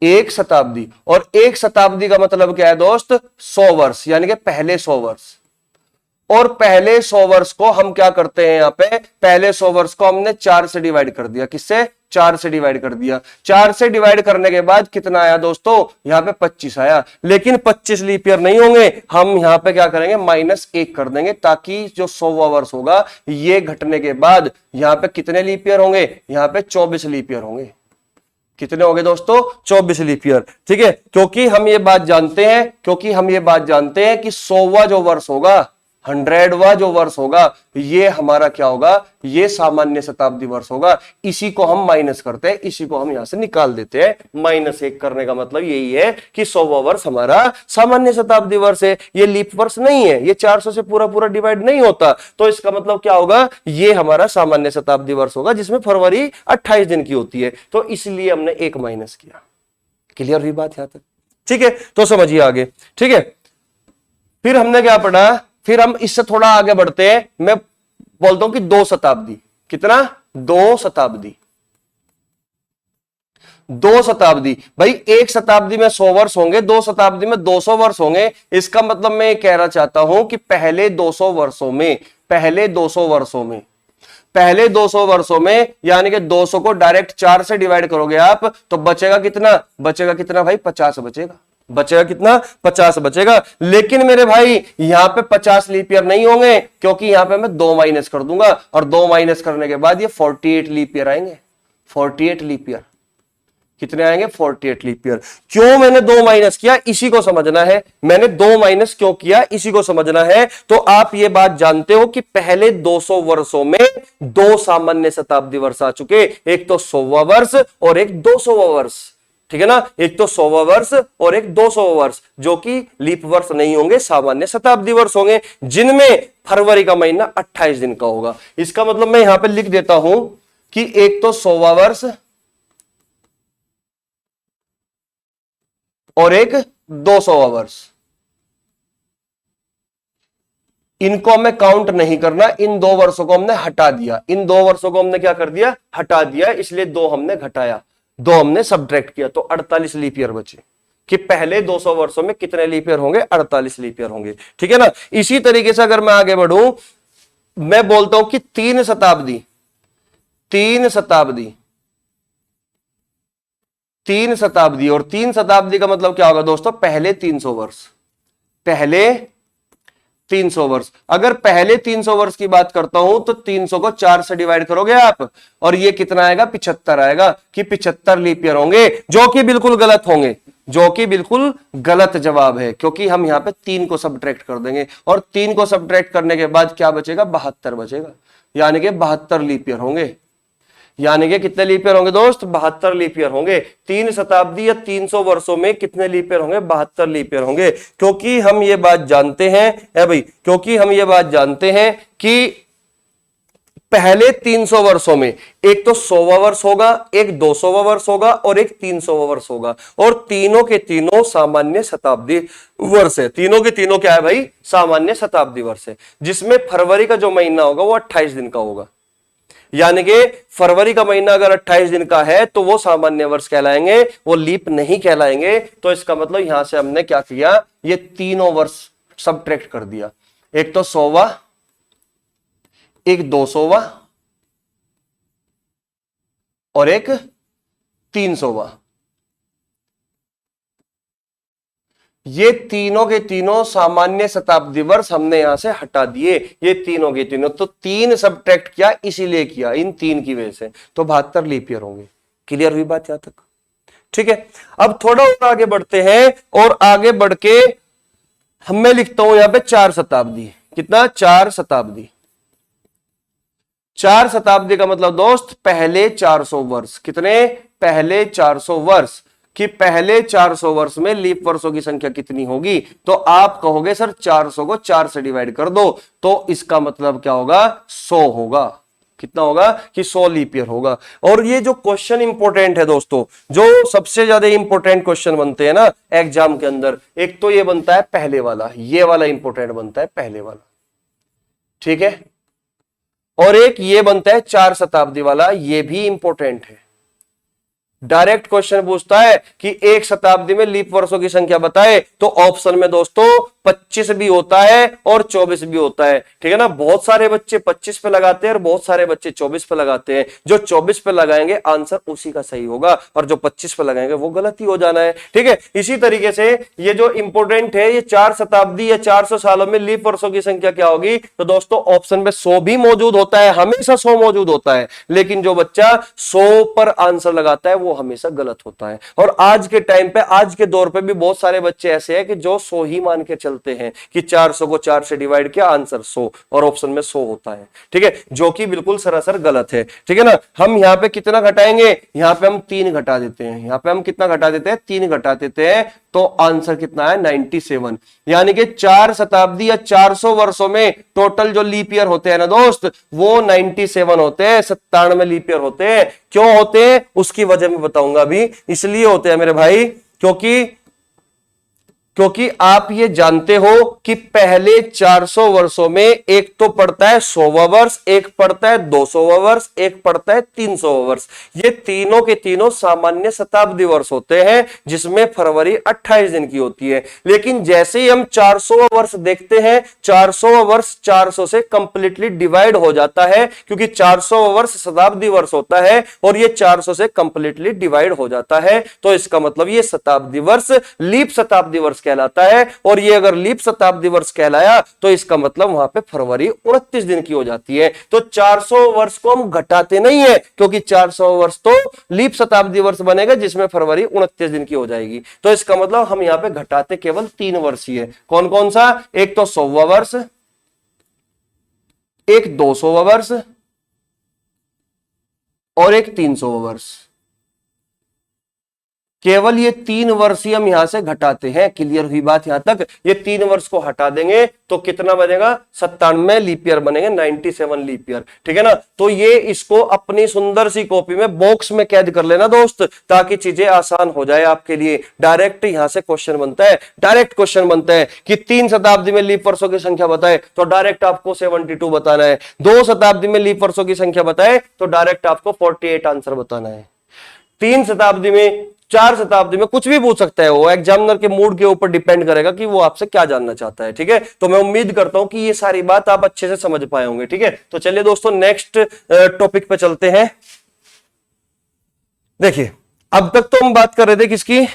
एक शताब्दी। और एक शताब्दी का मतलब क्या है दोस्त? 100 वर्ष, यानी कि पहले 100 वर्ष। और पहले 100 वर्ष को हम क्या करते हैं? यहां पे पहले 100 वर्ष को हमने 4 से डिवाइड कर दिया। किससे? 4 से डिवाइड कर दिया। 4 से डिवाइड करने के बाद कितना आया दोस्तों? यहां पे 25 आया। लेकिन 25 लीप ईयर नहीं होंगे, हम यहां पे क्या करेंगे? -1 कर देंगे, ताकि जो 100वां वर्ष होगा ये घटने के बाद यहां पे कितने लीप ईयर होंगे? यहां पे 24 लीप ईयर होंगे। कितने हो गए दोस्तों? 24 लीप ईयर। ठीक है। क्योंकि हम ये बात जानते हैं कि 100वां जो वर्ष होगा, 100वां जो वर्ष होगा, ये हमारा क्या होगा? ये सामान्य शताब्दी वर्ष होगा। इसी को हम माइनस करते हैं, इसी को हम यहां से निकाल देते हैं। -1 करने का मतलब यही है कि 100वां वर्ष हमारा सामान्य शताब्दी वर्ष है, ये लीप वर्ष नहीं है, ये 400 से पूरा पूरा डिवाइड नहीं होता। तो इसका मतलब क्या होगा? ये हमारा सामान्य शताब्दी वर्ष होगा जिसमें फरवरी 28 दिन की होती है। तो इसलिए हमने 1 माइनस किया। क्लियर हुई बात यहां तक? ठीक है। तो समझिए आगे। ठीक है। फिर हमने क्या पढ़ा? फिर हम इससे थोड़ा आगे बढ़ते हैं। मैं बोलता हूं कि 2 शताब्दी। कितना? 2 शताब्दी। 2 शताब्दी। भाई एक शताब्दी में 100 वर्ष होंगे, 2 शताब्दी में 200 वर्ष होंगे। इसका मतलब मैं ये कहना चाहता हूं कि पहले 200 वर्षों में, पहले 200 वर्षों में, पहले 200 वर्षों में, यानी कि 200 को डायरेक्ट 4 से डिवाइड करोगे आप तो बचेगा कितना? बचेगा कितना भाई? 50 बचेगा। बचेगा कितना? 50 बचेगा। लेकिन मेरे भाई यहां पे 50 लीप ईयर नहीं होंगे, क्योंकि यहां पे मैं 2 माइनस कर दूंगा, और 2 माइनस करने के बाद ये 48 लीप ईयर आएंगे। 48 लीप ईयर कितने आएंगे? 48 लीप ईयर। क्यों मैंने 2 माइनस किया? इसी को समझना है। मैंने 2 माइनस क्यों किया? इसी को समझना है। तो आप ये बात जानते हो कि पहले 200 वर्षों में 2 सामान्य शताब्दी वर्ष आ चुके, एक तो 100वां वर्ष और एक 200वां वर्ष। ठीक है ना? एक तो 100वां वर्ष और एक 200वां वर्ष, जो कि लीप वर्ष नहीं होंगे, सामान्य शताब्दी वर्ष होंगे, जिनमें फरवरी का महीना 28 दिन का होगा। इसका मतलब मैं यहां पे लिख देता हूं कि एक तो 100वां वर्ष और एक 200वां वर्ष। इनको हमें काउंट नहीं करना, इन 2 वर्षों को हमने हटा दिया, इन 2 वर्षों को हमने क्या कर दिया, हटा दिया, इसलिए 2 हमने घटाया, 2 हमने सब्ट्रैक्ट किया, तो 48 लीप ईयर बचे। कि पहले 200 वर्षों में कितने लीप ईयर होंगे, 48 लीप ईयर होंगे। ठीक है ना। इसी तरीके से अगर मैं आगे बढ़ूं, मैं बोलता हूं कि 3 शताब्दी, 3 शताब्दी, 3 शताब्दी, और 3 शताब्दी का मतलब क्या होगा दोस्तों, पहले 300 वर्ष, पहले 300 वर्ष। अगर पहले 300 वर्ष की बात करता हूं तो 300 को 4 से डिवाइड करोगे आप, और ये कितना आएगा, 75 आएगा, कि 75 लीप ईयर होंगे, जो कि बिल्कुल गलत होंगे, जो कि बिल्कुल गलत जवाब है, क्योंकि हम यहां पे 3 को सब्ट्रैक्ट कर देंगे, और 3 को सब्ट्रैक्ट करने के बाद क्या बचेगा, 72 बचेगा, यानी कि 72 लीप ईयर होंगे। यानी कि कितने लीप ईयर होंगे दोस्त, 72 लीप ईयर होंगे। 3 शताब्दी या 300 वर्षों में कितने लीप ईयर होंगे, 72 लीप ईयर होंगे। क्योंकि हम ये बात जानते हैं, भाई, क्योंकि हम ये बात जानते हैं कि पहले 300 वर्षों में एक तो 100वां वर्ष होगा, एक 200वां वर्ष होगा, और एक 300वां वर्ष होगा, और तीनों के तीनों सामान्य शताब्दी वर्ष है। तीनों के तीनों क्या है भाई, सामान्य शताब्दी वर्ष है, जिसमें फरवरी का जो महीना होगा वो 28 दिन का होगा। यानी कि फरवरी का महीना अगर 28 दिन का है तो वो सामान्य वर्ष कहलाएंगे, वो लीप नहीं कहलाएंगे। तो इसका मतलब यहां से हमने क्या किया, ये तीनों वर्ष सब्ट्रैक्ट कर दिया, एक तो 100वां, एक 200वां, और एक 300वां। ये तीनों के तीनों सामान्य शताब्दी वर्ष हमने यहां से हटा दिए, ये तीनों के तीनों, तो 3 सब्ट्रैक्ट किया, इसीलिए किया, इन 3 की वजह से, तो 72 लीप ईयर होंगे। क्लियर हुई बात यहां तक? ठीक है। अब थोड़ा और आगे बढ़ते हैं, और आगे बढ़ के मैं लिखता हूं यहां पे 4 शताब्दी। कितना, 4 शताब्दी। 4 शताब्दी का मतलब दोस्त पहले 400 वर्ष। कितने, पहले 400 वर्ष। कि पहले 400 वर्ष में लीप वर्षों की संख्या कितनी होगी, तो आप कहोगे सर 400 को 4 से डिवाइड कर दो, तो इसका मतलब क्या होगा, 100 होगा। कितना होगा, कि 100 लीप ईयर होगा। और ये जो क्वेश्चन इंपॉर्टेंट है दोस्तों, जो सबसे ज्यादा इंपॉर्टेंट क्वेश्चन बनते हैं ना एग्जाम के अंदर, एक तो ये बनता है पहले वाला, ये वाला इंपॉर्टेंट बनता है, पहले वाला, ठीक है, और एक ये बनता है 4 शताब्दी वाला, ये भी इंपॉर्टेंट है। डायरेक्ट क्वेश्चन पूछता है कि 1 शताब्दी में लीप वर्षों की संख्या बताए, तो ऑप्शन में दोस्तों 25 भी होता है और 24 भी होता है। ठीक है ना। बहुत सारे बच्चे 25 पे लगाते हैं और बहुत सारे बच्चे 24 पे लगाते हैं। जो 24 पे लगाएंगे आंसर उसी का सही होगा, और जो 25 पे लगाएंगे वो गलत ही हो जाना है। ठीक है। इसी तरीके से ये जो इंपोर्टेंट है, ये 4 शताब्दी या 400 सालों में लीप वर्षों की संख्या क्या होगी, तो दोस्तों ऑप्शन में 100 भी मौजूद होता है, हमेशा 100 मौजूद होता है, लेकिन जो बच्चा 100 पर आंसर लगाता है वो हमेशा गलत होता है। और आज के टाइम पे, आज के दौर पे भी बहुत सारे बच्चे ऐसे हैं कि जो 100 ही मान के चलते हैं कि 400 को 4 से डिवाइड किया, आंसर 100, और ऑप्शन में 100 होता है। ठीक है, जो कि बिल्कुल सरासर गलत है। ठीक है ना। हम यहां पे कितना घटाएंगे, यहां पे हम 3 घटा देते हैं, यहां पे हम कितना घटा देते हैं, 3 घटा देते हैं, तो आंसर कितना है, 97। यानी कि 4 शताब्दी या 400 वर्षों में टोटल जो लीप ईयर होते हैं ना दोस्त, वो 97 होते हैं, 97 लीप ईयर होते हैं। क्यों होते हैं उसकी वजह मैं बताऊंगा अभी। इसलिए होते हैं मेरे भाई क्योंकि आप ये जानते हो कि पहले 400 वर्षों में एक तो पड़ता है 100वां वर्ष, एक पड़ता है 200वां वर्ष, एक पड़ता है 300वां वर्ष। ये तीनों के तीनों सामान्य शताब्दी वर्ष होते हैं, जिसमें फरवरी 28 दिन की होती है। लेकिन जैसे ही हम 400वां वर्ष देखते हैं, 400वां वर्ष 400 से कंप्लीटली डिवाइड हो जाता है, क्योंकि 400वां वर्ष शताब्दी वर्ष होता है और ये 400 से कंप्लीटली डिवाइड हो जाता है। तो इसका मतलब ये शताब्दी वर्ष लीप शताब्दी वर्ष कहलाता है। और ये अगर लीप शताब्दी वर्ष कहलाया तो इसका मतलब वहां पे फरवरी 29 दिन की हो जाती है। तो 400 वर्ष को हम घटाते नहीं है, क्योंकि 400 वर्ष तो लीप शताब्दी वर्ष बनेगा, जिसमें फरवरी 29 दिन की हो जाएगी। तो इसका मतलब हम यहां पे घटाते केवल 3 वर्ष ही है। कौन कौन सा, एक तो 100वां वर्ष, एक 200वां वर्ष, और एक 300वां वर्ष। केवल ये 3 वर्ष ही हम यहां से घटाते हैं। क्लियर हुई बात यहां तक? ये 3 वर्ष को हटा देंगे तो कितना बनेगा? 97 लीप ईयर बनेंगे, 97 लीप ईयर। ठीक है ना? तो ये इसको अपनी सुंदर सी कॉपी में बॉक्स में कैद कर लेना दोस्त, ताकि चीजें आसान हो जाए आपके लिए। डायरेक्ट यहां से क्वेश्चन बनता है, डायरेक्ट क्वेश्चन बनता है कि 3 शताब्दी में लीप वर्षों की संख्या बताए तो डायरेक्ट आपको 72 बताना है। 2 शताब्दी में लीप वर्षों की संख्या बताए तो डायरेक्ट आपको 48 आंसर बताना है। 3 शताब्दी में, 4 शताब्दी में, कुछ भी पूछ सकता है वो। एग्जामिनर के मूड के ऊपर डिपेंड करेगा कि वो आपसे क्या जानना चाहता है। ठीक है? तो मैं उम्मीद करता हूं कि ये सारी बात आप अच्छे से समझ पाए होंगे। ठीक है? तो चलिए दोस्तों नेक्स्ट टॉपिक पे चलते हैं। देखिए, अब तक तो हम बात कर रहे थे किसकी?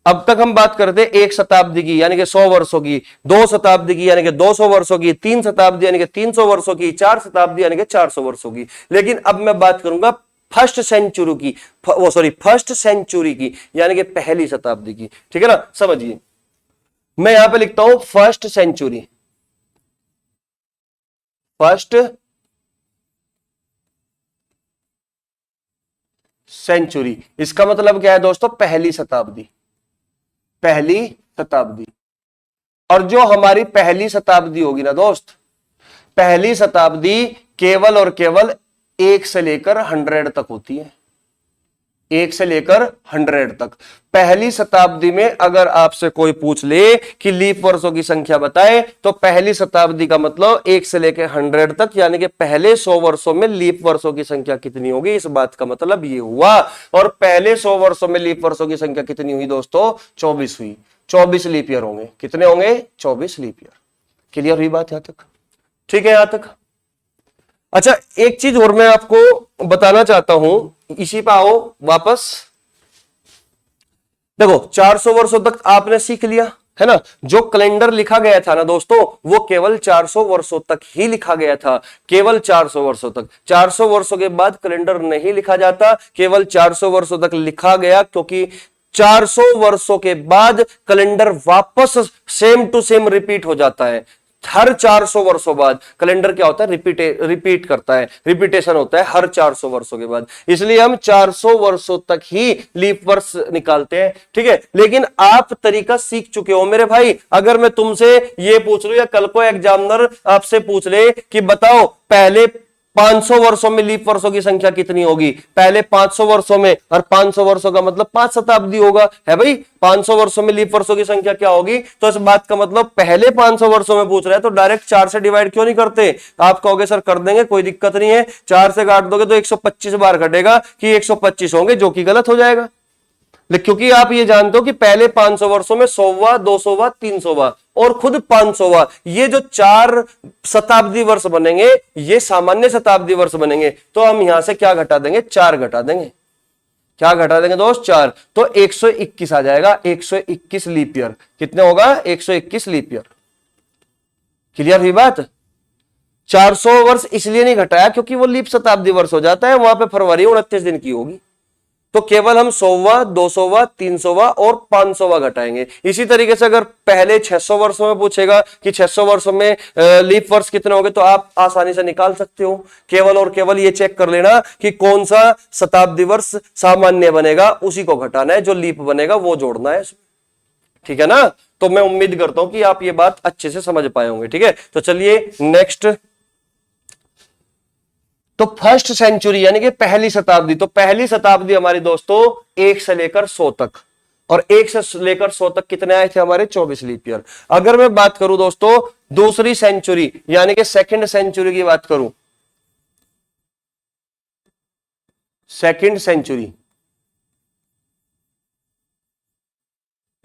अब तक हम बात करते 1 शताब्दी की यानी कि 100 वर्षों की, 2 शताब्दी की यानी कि 200 वर्षों की, 3 शताब्दी यानी कि 300 वर्षों की, 4 शताब्दी यानी कि 400 वर्षों की। लेकिन अब मैं बात करूंगा फर्स्ट सेंचुरी की, फर्स्ट सेंचुरी की यानी कि पहली शताब्दी की। ठीक है ना? समझिए, मैं यहां पे लिखता हूं फर्स्ट सेंचुरी, फर्स्ट सेंचुरी। इसका मतलब क्या है दोस्तों? पहली शताब्दी, पहली शताब्दी। और जो हमारी पहली शताब्दी होगी ना दोस्त, पहली शताब्दी केवल और केवल 1 से लेकर 100 तक होती है। 1 से लेकर 100 तक। पहली शताब्दी में अगर आपसे कोई पूछ ले कि लीप वर्षों की संख्या बताए तो पहली शताब्दी का मतलब 1 से लेकर 100 तक, यानी कि पहले 100 वर्षों में लीप वर्षों की संख्या कितनी होगी, इस बात का मतलब ये हुआ। और पहले 100 वर्षों में लीप वर्षों की संख्या कितनी हुई दोस्तों? 24 हुई। 24 लीप ईयर होंगे। कितने होंगे? 24 लीप ईयर। क्लियर हुई बात यहां तक? ठीक है यहां तक? अच्छा, एक चीज और मैं आपको बताना चाहता हूं, इसी पे आओ वापस। देखो, 400 वर्षों तक आपने सीख लिया है ना। जो कैलेंडर लिखा गया था ना दोस्तों, वो केवल 400 वर्षों तक ही लिखा गया था, केवल 400 वर्षों तक। 400 वर्षों के बाद कैलेंडर नहीं लिखा जाता, केवल 400 वर्षों तक लिखा गया, क्योंकि 400 वर्षों के बाद कैलेंडर वापस सेम टू सेम रिपीट हो जाता है। हर 400 वर्षों बाद कैलेंडर क्या होता है? रिपीट करता है, रिपीटेशन होता है हर 400 वर्षों के बाद। इसलिए हम 400 वर्षों तक ही लीप वर्ष निकालते हैं। ठीक है? लेकिन आप तरीका सीख चुके हो मेरे भाई। अगर मैं तुमसे ये पूछ लूं या कल को एग्जामिनर आपसे पूछ ले कि बताओ पहले 500 वर्षों में लीप वर्षों की संख्या कितनी होगी, पहले 500 वर्षों में, और 500 वर्षों का मतलब 5 शताब्दी होगा, है भाई। 500 वर्षों में लीप वर्षों की संख्या क्या होगी? तो इस बात का मतलब पहले 500 वर्षों में पूछ रहा है तो डायरेक्ट 4 से डिवाइड क्यों नहीं करते? आप कहोगे सर कर देंगे, कोई दिक्कत नहीं है। 4 से काट दोगे तो 125 बार घटेगा कि 125 होंगे, जो कि गलत हो जाएगा। क्योंकि आप ये जानते हो कि पहले 500 वर्षों में 100वां, 200वां, 300वां और खुद 500वां, ये जो 4 शताब्दी वर्ष बनेंगे, ये सामान्य शताब्दी वर्ष बनेंगे। तो हम यहां से क्या घटा देंगे? 4 घटा देंगे। क्या घटा देंगे दोस्त? 4। तो 121 आ जाएगा। 121 लीप ईयर। कितने होगा? 121 लीप ईयर। क्लियर हुई बात? 400 वर्ष इसलिए नहीं घटाया क्योंकि वो लीप शताब्दी वर्ष हो जाता है, वहां पे फरवरी 29 दिन की होगी। तो केवल हम 100वां, 200वां, 300वां और 500वां घटाएंगे। इसी तरीके से अगर पहले 600 वर्षों में पूछेगा कि 600 वर्षों में लीप वर्ष कितने होंगे, तो आप आसानी से निकाल सकते हो। केवल और केवल ये चेक कर लेना कि कौन सा शताब्दी वर्ष सामान्य बनेगा, उसी को घटाना है, जो लीप बनेगा वो जोड़ना है। ठीक है ना? तो मैं उम्मीद करता हूं कि आप ये बात अच्छे से समझ पाए होंगे। ठीक है? तो चलिए नेक्स्ट। तो फर्स्ट सेंचुरी यानी कि पहली शताब्दी, तो पहली शताब्दी हमारी दोस्तों 1 से लेकर 100 तक, और 1 से लेकर 100 तक कितने आए थे हमारे? 24 लीप ईयर। अगर मैं बात करूं दोस्तों दूसरी सेंचुरी यानी कि सेकंड सेंचुरी की बात करूं, सेकंड सेंचुरी,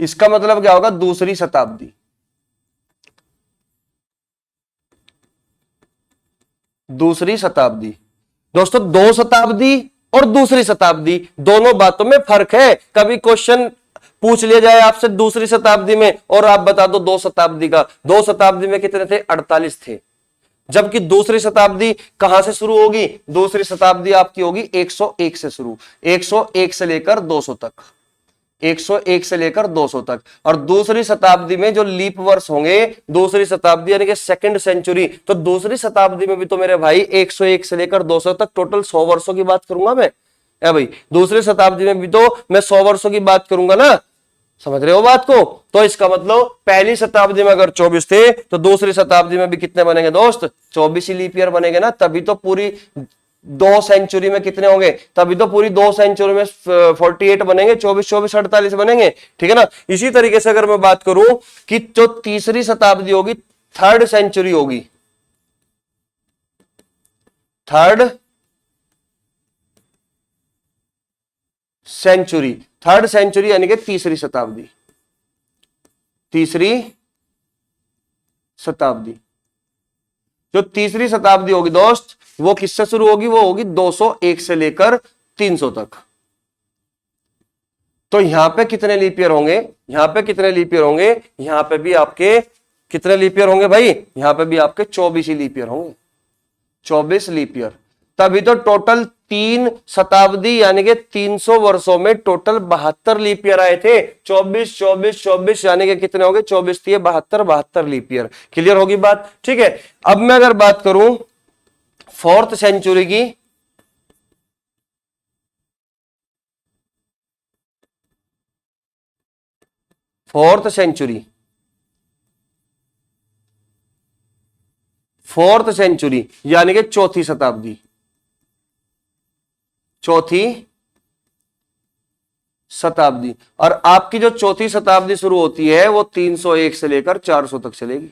इसका मतलब क्या होगा? दूसरी शताब्दी। दूसरी शताब्दी दोस्तों, 2 शताब्दी और दूसरी शताब्दी, दोनों बातों में फर्क है। कभी क्वेश्चन पूछ लिया जाए आपसे दूसरी शताब्दी में और आप बता दो 2 शताब्दी का। 2 शताब्दी में कितने थे? 48 थे। जबकि दूसरी शताब्दी कहां से शुरू होगी? दूसरी शताब्दी आपकी होगी 101 से शुरू, 101 से लेकर 200 तक, 101 से लेकर 200 तक। और दूसरी शताब्दी में जो लीप वर्ष होंगे, दूसरी शताब्दी यानी कि सेकंड सेंचुरी, तो दूसरी शताब्दी में भी तो मेरे भाई 101 से लेकर 200 तक, टोटल 100 वर्षों की बात करूंगा मैं। है भाई, दूसरी शताब्दी में भी तो मैं 100 वर्षों की बात करूंगा ना, समझ रहे हो बात को। तो इसका मतलब पहली शताब्दी में अगर 24 थे तो दूसरी शताब्दी में भी कितने बनेंगे दोस्त, 24 ही लीप ईयर बनेंगे ना, तभी तो पूरी 2 सेंचुरी में कितने होंगे, तभी तो पूरी 2 सेंचुरी में 48 बनेंगे, 24 24 48 बनेंगे, ठीक है ना। इसी तरीके से अगर मैं बात करूं कि जो तीसरी शताब्दी होगी, थर्ड सेंचुरी होगी, थर्ड सेंचुरी, थर्ड सेंचुरी यानी कि तीसरी शताब्दी, तीसरी शताब्दी, जो तीसरी शताब्दी होगी दोस्त वो किससे शुरू होगी, वो होगी 201 से लेकर 300 तक। तो यहां पे कितने लीप ईयर होंगे, यहां पे कितने लीप ईयर होंगे, यहां पे भी आपके कितने लीप ईयर होंगे भाई, यहां पे भी आपके 24 ही लीप ईयर होंगे, 24 लीप ईयर। तभी तो टोटल 3 शताब्दी यानी कि 300 वर्षों में टोटल 72 लीप ईयर आए थे। 24 24 24 यानी कि कितने हो गए, 24 थी 72 72 लीप ईयर। क्लियर होगी बात, ठीक है। अब मैं अगर बात करूं फोर्थ सेंचुरी की, फोर्थ सेंचुरी, फोर्थ सेंचुरी यानी कि चौथी शताब्दी, चौथी शताब्दी। और आपकी जो चौथी शताब्दी शुरू होती है वो 301 से लेकर 400 तक चलेगी।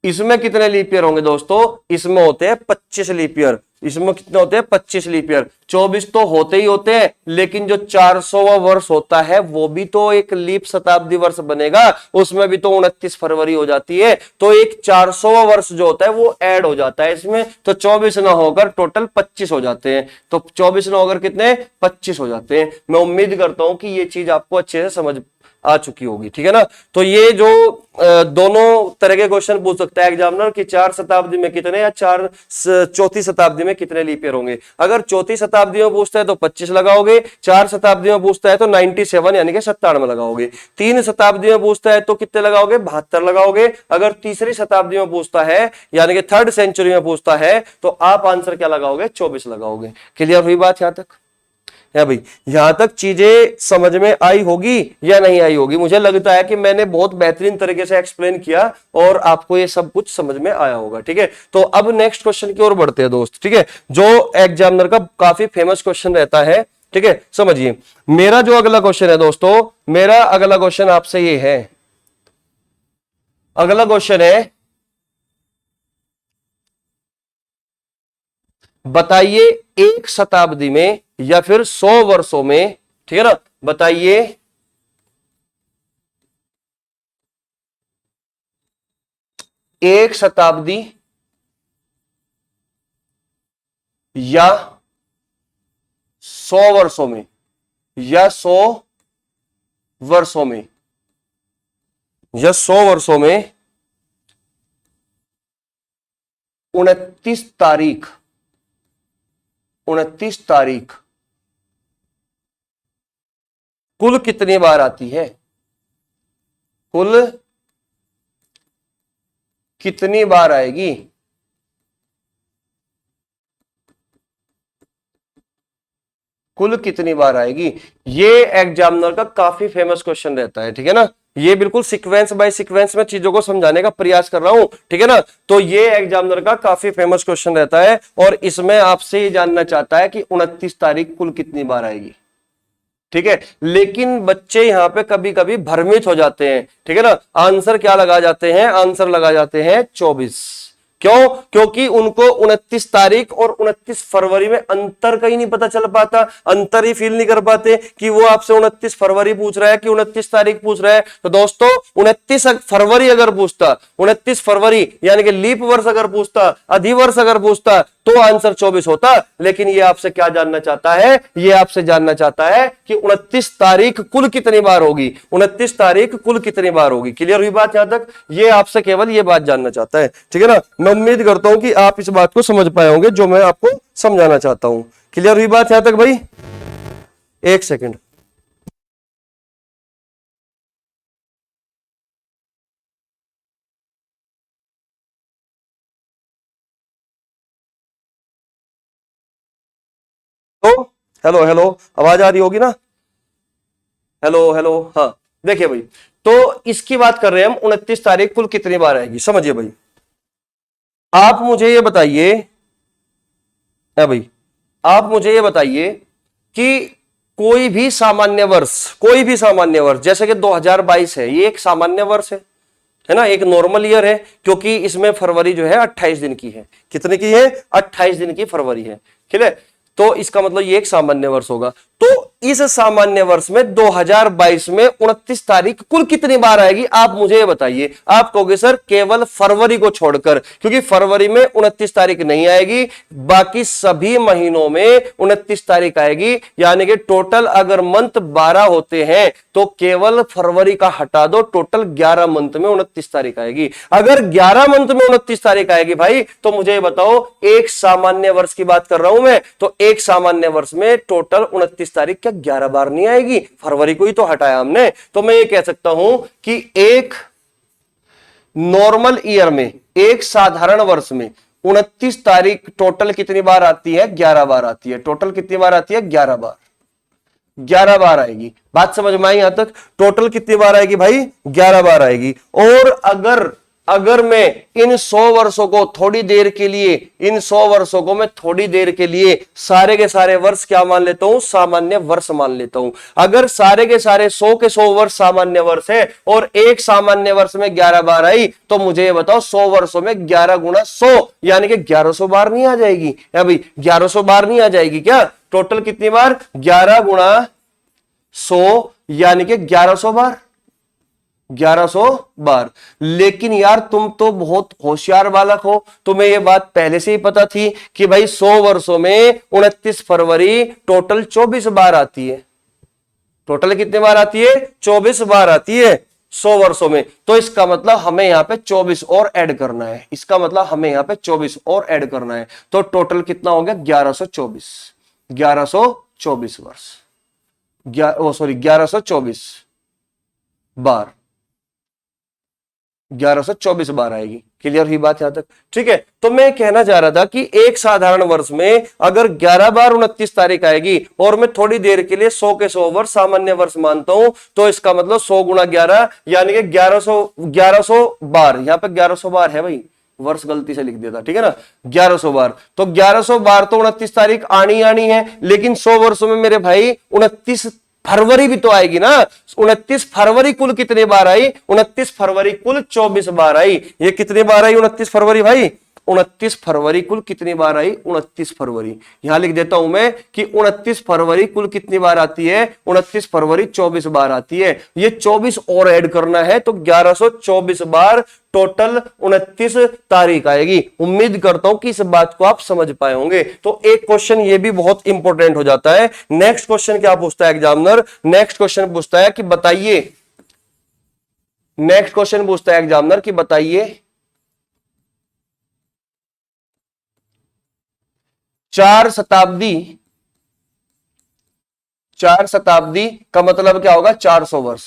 इसमें कितने लीप ईयर होंगे दोस्तों, इसमें होते हैं 25 लीप ईयर, इसमें कितने होते हैं 25 लीप ईयर। 24 तो होते ही होते हैं, लेकिन जो 400वां वर्ष होता है वो भी तो एक लीप शताब्दी वर्ष बनेगा, उसमें भी तो 29 फरवरी हो जाती है, तो एक 400वां वर्ष जो होता है वो ऐड हो जाता है इसमें, तो 24 ना होकर टोटल 25 हो जाते हैं। तो 24 ना होकर कितने 25 हो जाते हैं। मैं उम्मीद करता हूं कि ये चीज आपको अच्छे से समझ आ चुकी होगी, ठीक है ना। तो ये जो दोनों तरह के क्वेश्चन पूछ सकता है एग्जामिनर कि 4 शताब्दी में कितने या चौथी शताब्दी में कितने लीप ईयर होंगे। अगर चौथी शताब्दी में पूछता है तो 25 लगाओगे, 4 शताब्दी में पूछता है तो 97 यानी कि 97 लगाओगे, 3 शताब्दी में पूछता है तो कितने लगाओगे 72 लगाओगे, अगर तीसरी शताब्दी में पूछता है यानी कि थर्ड सेंचुरी में पूछता है तो आप आंसर क्या लगाओगे 24 लगाओगे। क्लियर हुई बात यहां तक है भाई, यहां तक चीजें समझ में आई होगी या नहीं आई होगी। मुझे लगता है कि मैंने बहुत बेहतरीन तरीके से एक्सप्लेन किया और आपको ये सब कुछ समझ में आया होगा, ठीक है। तो अब नेक्स्ट क्वेश्चन की ओर बढ़ते हैं दोस्त, ठीक है, जो एग्जामिनर का काफी फेमस क्वेश्चन रहता है, ठीक है। समझिए मेरा जो अगला क्वेश्चन है दोस्तों, मेरा अगला क्वेश्चन आपसे ये है, अगला क्वेश्चन है बताइए एक शताब्दी में या फिर 100 वर्षों में, ठीक है ना, बताइए एक शताब्दी या 100 वर्षों में, या 100 वर्षों में, या 100 वर्षों में 29 तारीख, 29 तारीख कुल कितनी बार आती है, कुल कितनी बार आएगी। कुल कितनी बार आएगी, ये एग्जामिनर का काफी फेमस क्वेश्चन रहता है, ठीक है ना। ये बिल्कुल सीक्वेंस बाय सीक्वेंस में चीजों को समझाने का प्रयास कर रहा हूं, ठीक है ना। तो ये एग्जामिनर का काफी फेमस क्वेश्चन रहता है और इसमें आपसे ये जानना चाहता है कि 29 तारीख कुल कितनी बार आएगी, ठीक है। लेकिन बच्चे यहां पे कभी कभी भ्रमित हो जाते हैं, ठीक है ना। आंसर क्या लगा जाते हैं, आंसर लगा जाते हैं 24। क्यों, क्योंकि उनको 29 तारीख और 29 फरवरी में अंतर कहीं नहीं पता चल पाता, अंतर ही फील नहीं कर पाते कि वो आपसे 29 फरवरी पूछ रहा है कि 29 तारीख पूछ रहा है। तो दोस्तों 29 फरवरी अगर पूछता, 29 फरवरी यानी कि लीप वर्ष अगर पूछता, अधिवर्ष अगर पूछता, तो आंसर 24 होता। लेकिन ये आपसे क्या जानना चाहता है, ये आपसे जानना चाहता है कि 29 तारीख कुल कितनी बार होगी, 29 तारीख कुल कितनी बार होगी। क्लियर हुई बात यहां तक, ये आपसे केवल ये बात जानना चाहता है, ठीक है ना। मैं उम्मीद करता हूं कि आप इस बात को समझ पाए होंगे जो मैं आपको समझाना चाहता हूं। क्लियर हुई बात यहां तक भाई, एक सेकंड। तो हेलो हेलो, आवाज आ रही होगी ना? हेलो हेलो, हाँ देखिए भाई, तो इसकी बात कर रहे हैं हम, 29 तारीख कुल कितनी बार आएगी, समझिए भाई। आप मुझे ये बताइए, है भाई, आप मुझे ये बताइए कि कोई भी सामान्य वर्ष, कोई भी सामान्य वर्ष, जैसे कि 2022 है, ये एक सामान्य वर्ष है ना, एक नॉर्मल ईयर है, क्योंकि इसमें फरवरी जो है 28 दिन की है। कितने की है? 28 दिन की फरवरी है, ठीक है। तो इसका मतलब ये एक सामान्य वर्ष होगा। तो इस सामान्य वर्ष में 2022 में 29 तारीख कुल कितनी बार आएगी, आप मुझे ये बताइए। आप कहोगे सर केवल फरवरी को छोड़कर, क्योंकि फरवरी में 29 तारीख नहीं आएगी, बाकी सभी महीनों में 29 तारीख आएगी। यानी कि टोटल अगर मंथ 12 होते हैं तो केवल फरवरी का हटा दो, टोटल 11 मंथ में 29 तारीख आएगी। अगर 11 मंथ में 29 तारीख आएगी भाई, तो मुझे बताओ, एक सामान्य वर्ष की बात कर रहा हूं मैं, तो एक सामान्य वर्ष में टोटल 29 तारीख क्या 11 बार नहीं आएगी? फरवरी को ही तो हटाया हमने। तो मैं ये कह सकता हूं कि एक नॉर्मल ईयर में, एक साधारण वर्ष में 29 तारीख टोटल कितनी बार आती है? 11 बार आती है। टोटल कितनी बार आती है? 11 बार। 11 बार आएगी। बात समझ में आई यहां तक? टोटल कितनी बार आएगी भाई? 11 बार आएगी। और अगर मैं इन 100 वर्षों को थोड़ी देर के लिए, इन 100 वर्षों को मैं थोड़ी देर के लिए सारे के सारे वर्ष क्या मान लेता हूं? सामान्य वर्ष मान लेता हूं। अगर सारे के सारे 100 के 100 वर्ष सामान्य वर्ष है और एक सामान्य वर्ष में 11 बार आई, तो मुझे ये बताओ 100 वर्षों में 11 गुणा 100 यानी कि 1100 बार नहीं आ जाएगी? या भाई 1100 बार नहीं आ जाएगी क्या? टोटल कितनी बार? 11 गुणा 100 यानी कि 1100 बार। 1100 बार। लेकिन यार तुम तो बहुत होशियार बालक हो, तुम्हें यह बात पहले से ही पता थी कि भाई 100 वर्षों में 29 फरवरी टोटल 24 बार आती है। टोटल कितने बार आती है? 24 बार आती है 100 वर्षों में। तो इसका मतलब हमें यहां पे 24 और ऐड करना है। इसका मतलब हमें यहां पे 24 और ऐड करना है। तो टोटल कितना हो गया? 1124। 1124 वर्ष, 1124 बार, 1124 बार आएगी। क्लियर हुई बात यहां तक? ठीक है। तो मैं कहना चाह रहा था कि एक साधारण वर्ष में अगर 11 बार 29 तारीख आएगी और मैं थोड़ी देर के लिए 100 के 100 वर्ष सामान्य वर्ष मानता हूं, तो इसका मतलब 100 गुणा 11 यानी कि 1100 बार। यहां पे 1100 बार है भाई, वर्ष गलती से लिख दिया था, ठीक है ना? 1100 बार। तो 1100 बार तो 29 तारीख आनी है, लेकिन 100 वर्षों में मेरे भाई 29 फरवरी भी तो आएगी ना। 29 फरवरी कुल कितने बार आई? 29 फरवरी कुल 24 बार आई। ये कितनी बार आई 29 फरवरी भाई? 29 फरवरी कुल कितनी बार आई? 29 फरवरी। यहां लिख देता हूं मैं कि 29 फरवरी कुल कितनी बार आती है? 29 फरवरी 24 बार आती है। ये 24 और ऐड करना है तो 1124 बार टोटल 29 तारीख आएगी। उम्मीद करता हूं कि इस बात को आप समझ पाए होंगे। तो एक क्वेश्चन ये भी बहुत इंपॉर्टेंट हो जाता है। नेक्स्ट क्वेश्चन क्या पूछता है एग्जामिनर? नेक्स्ट क्वेश्चन पूछता है कि बताइए, नेक्स्ट क्वेश्चन पूछता है एग्जामिनर कि बताइए 4 शताब्दी, 4 शताब्दी का मतलब क्या होगा? 400 वर्ष।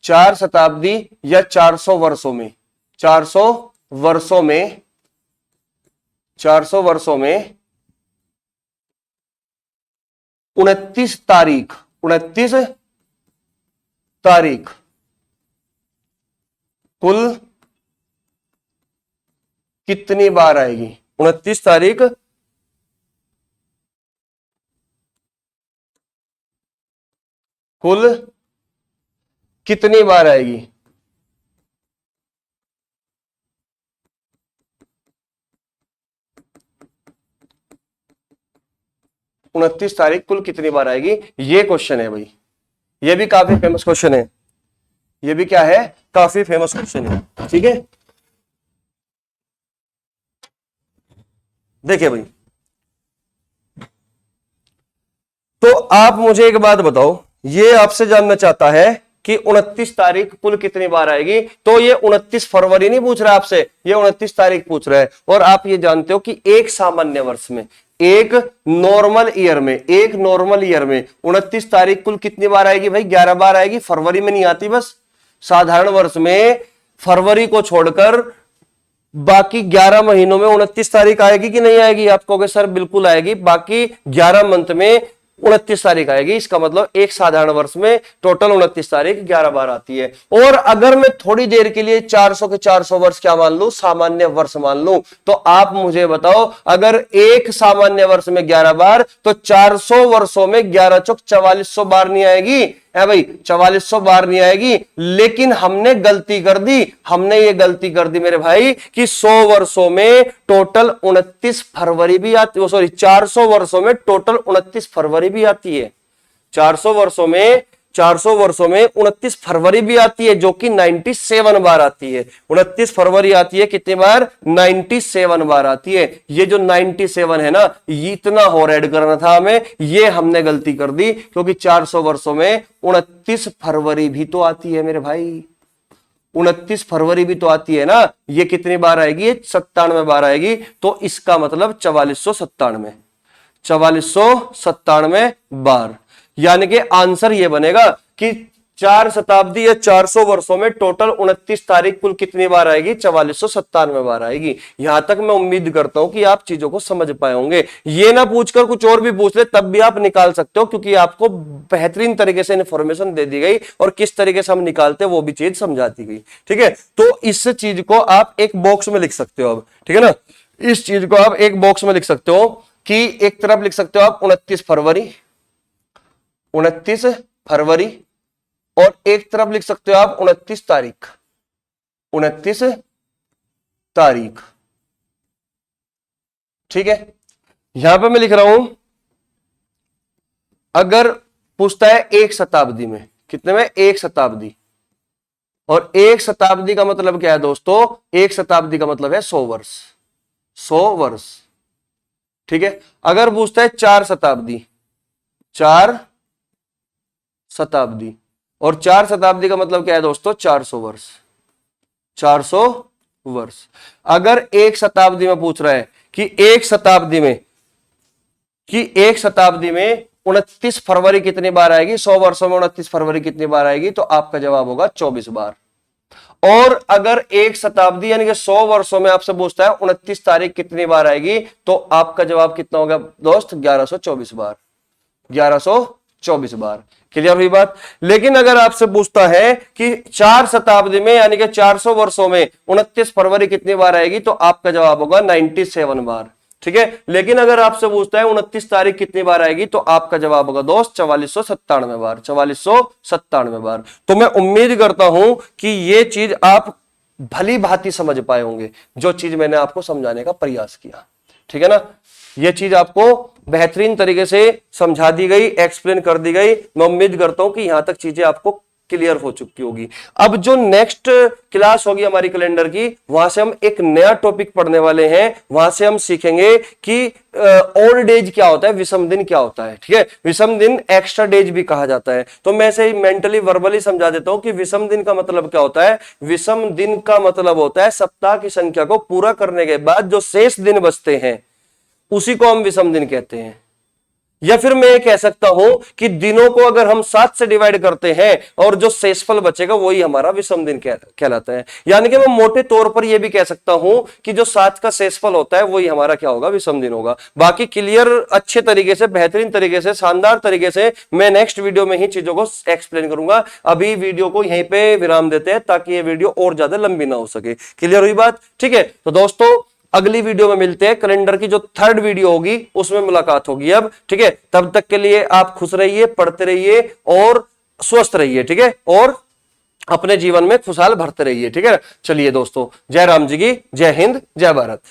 4 शताब्दी या 400 वर्षों में, 400 वर्षों में, 400 वर्षों में 29 तारीख, 29 तारीख कुल कितनी बार आएगी? 29 तारीख कुल कितनी बार आएगी? उनतीस तारीख कुल कितनी बार आएगी? ये क्वेश्चन है भाई। ये भी काफी फेमस क्वेश्चन है। ये भी क्या है? काफी फेमस क्वेश्चन है। ठीक है, देखिए भाई, तो आप मुझे एक बात बताओ, ये आपसे जानना चाहता है कि 29 तारीख कुल कितनी बार आएगी। तो ये 29 फरवरी नहीं पूछ रहा आपसे, ये 29 तारीख पूछ रहा है। और आप ये जानते हो कि एक सामान्य वर्ष में, एक नॉर्मल ईयर में, एक नॉर्मल ईयर में 29 तारीख कुल कितनी बार आएगी भाई? 11 बार आएगी। फरवरी में नहीं आती। बस साधारण वर्ष में फरवरी को छोड़कर बाकी 11 महीनों में 29 तारीख आएगी कि नहीं आएगी? आप कहोगे सर बिल्कुल आएगी। बाकी 11 मंथ में 29 तारीख आएगी। इसका मतलब एक साधारण वर्ष में टोटल 29 तारीख 11 बार आती है। और अगर मैं थोड़ी देर के लिए 400 के 400 वर्ष क्या मान लूं, सामान्य वर्ष मान लूं, तो आप मुझे बताओ, अगर एक सामान्य वर्ष में 11 बार तो 400 वर्षों में 11 चौक 4400 बार नहीं आएगी है भाई, 4400 बार नहीं आएगी। लेकिन हमने गलती कर दी, हमने ये गलती कर दी मेरे भाई कि 100 वर्षों में टोटल 29 फरवरी भी आती है, सॉरी 400 वर्षों में टोटल 29 फरवरी भी आती है। 400 वर्षों में 29 फरवरी भी आती है, जो कि 97 बार आती है। 29 फरवरी आती है कितनी बार, 97 बार आती है। ये जो 97 है ना, ये इतना और ऐड करना था हमें, ये हमने गलती कर दी, क्योंकि 400 वर्षों में 29 फरवरी भी तो आती है मेरे भाई, 29 फरवरी भी तो आती है ना। ये कितनी बार आएगी, 97 बार आएगी। तो इसका मतलब 4497 बार, यानी कि आंसर ये बनेगा कि 4 शताब्दी या 400 वर्षों में टोटल 29 तारीख कुल कितनी बार आएगी, 4497 बार आएगी। यहां तक मैं उम्मीद करता हूं कि आप चीजों को समझ पाए होंगे। ये ना पूछकर कुछ और भी पूछ ले तब भी आप निकाल सकते हो, क्योंकि आपको बेहतरीन तरीके से इंफॉर्मेशन दे दी गई और किस तरीके से हम निकालते हैं वो भी चीज समझा दी गई। ठीक है, तो इस चीज को आप एक बॉक्स में लिख सकते हो अब, ठीक है ना। इस चीज को आप एक बॉक्स में लिख सकते हो कि एक तरफ लिख सकते हो आप 29 फरवरी और एक तरफ लिख सकते हो आप 29 तारीख। ठीक है, यहां पे मैं लिख रहा हूं, अगर पूछता है एक शताब्दी में, कितने में, एक शताब्दी, और एक शताब्दी का मतलब क्या है दोस्तों, एक शताब्दी का मतलब है 100 वर्ष, 100 वर्ष। ठीक है, अगर पूछता है 4 शताब्दी, 4 शताब्दी, और 4 शताब्दी का मतलब क्या है दोस्तों, 400 वर्ष, 400 वर्ष। अगर एक शताब्दी में पूछ रहा है कि एक शताब्दी में 29 फरवरी कितनी बार आएगी, 100 वर्षों में 29 फरवरी कितनी बार आएगी, तो आपका जवाब होगा 24 बार। और अगर एक शताब्दी यानी कि 100 वर्षों में आपसे पूछता है 29 तारीख कितनी बार आएगी, तो आपका जवाब कितना होगा दोस्त, 1124 बार, 1124 बार। क्लियर हुई बात। लेकिन अगर आपसे पूछता है कि 4 शताब्दी में यानी कि 400 वर्षों में 29 फरवरी कितनी बार आएगी, तो आपका जवाब होगा 97 बार। ठीक है, लेकिन अगर आपसे पूछता है 29 तारीख कितनी बार आएगी, तो आपका जवाब होगा दोस्त 4497 बार, 4497 बार। तो मैं उम्मीद करता हूं कि ये चीज आप भली भांति समझ पाए होंगे, जो चीज मैंने आपको समझाने का प्रयास किया। ठीक है ना, ये चीज आपको बेहतरीन तरीके से समझा दी गई, एक्सप्लेन कर दी गई। मैं उम्मीद करता हूं कि यहां तक चीजें आपको क्लियर हो चुकी होगी। अब जो नेक्स्ट क्लास होगी हमारी कैलेंडर की, वहां से हम एक नया टॉपिक पढ़ने वाले हैं। वहां से हम सीखेंगे कि ओड डेज क्या होता है, विषम दिन क्या होता है। ठीक है, विषम दिन एक्स्ट्रा डेज भी कहा जाता है। तो मैं ऐसे ही मेंटली वर्बली समझा देता हूं कि विषम दिन का मतलब क्या होता है। विषम दिन का मतलब होता है सप्ताह की संख्या को पूरा करने के बाद जो शेष दिन बचते हैं, उसी को हम विषम दिन कहते हैं। या फिर मैं ये कह सकता हूं कि दिनों को अगर हम 7 से डिवाइड करते हैं और जो शेषफल बचेगा वही हमारा विषम दिन कहलाता है। यानी कि मैं मोटे तौर पर यह भी कह सकता हूं कि जो 7 का शेषफल होता है वही हमारा क्या होगा, विषम दिन होगा। बाकी क्लियर अच्छे तरीके से, बेहतरीन तरीके से, शानदार तरीके से मैं नेक्स्ट वीडियो में ही चीजों को एक्सप्लेन करूंगा। अभी वीडियो को यहीं पे विराम देते हैं ताकि ये वीडियो और ज्यादा लंबी ना हो सके। क्लियर हुई बात। ठीक है, तो दोस्तों अगली वीडियो में मिलते हैं। कैलेंडर की जो 3rd वीडियो होगी उसमें मुलाकात होगी अब। ठीक है, तब तक के लिए आप खुश रहिए, पढ़ते रहिए और स्वस्थ रहिए। ठीक है, और अपने जीवन में खुशहाल भरते रहिए। ठीक है, चलिए दोस्तों, जय राम जी की, जय हिंद, जय भारत।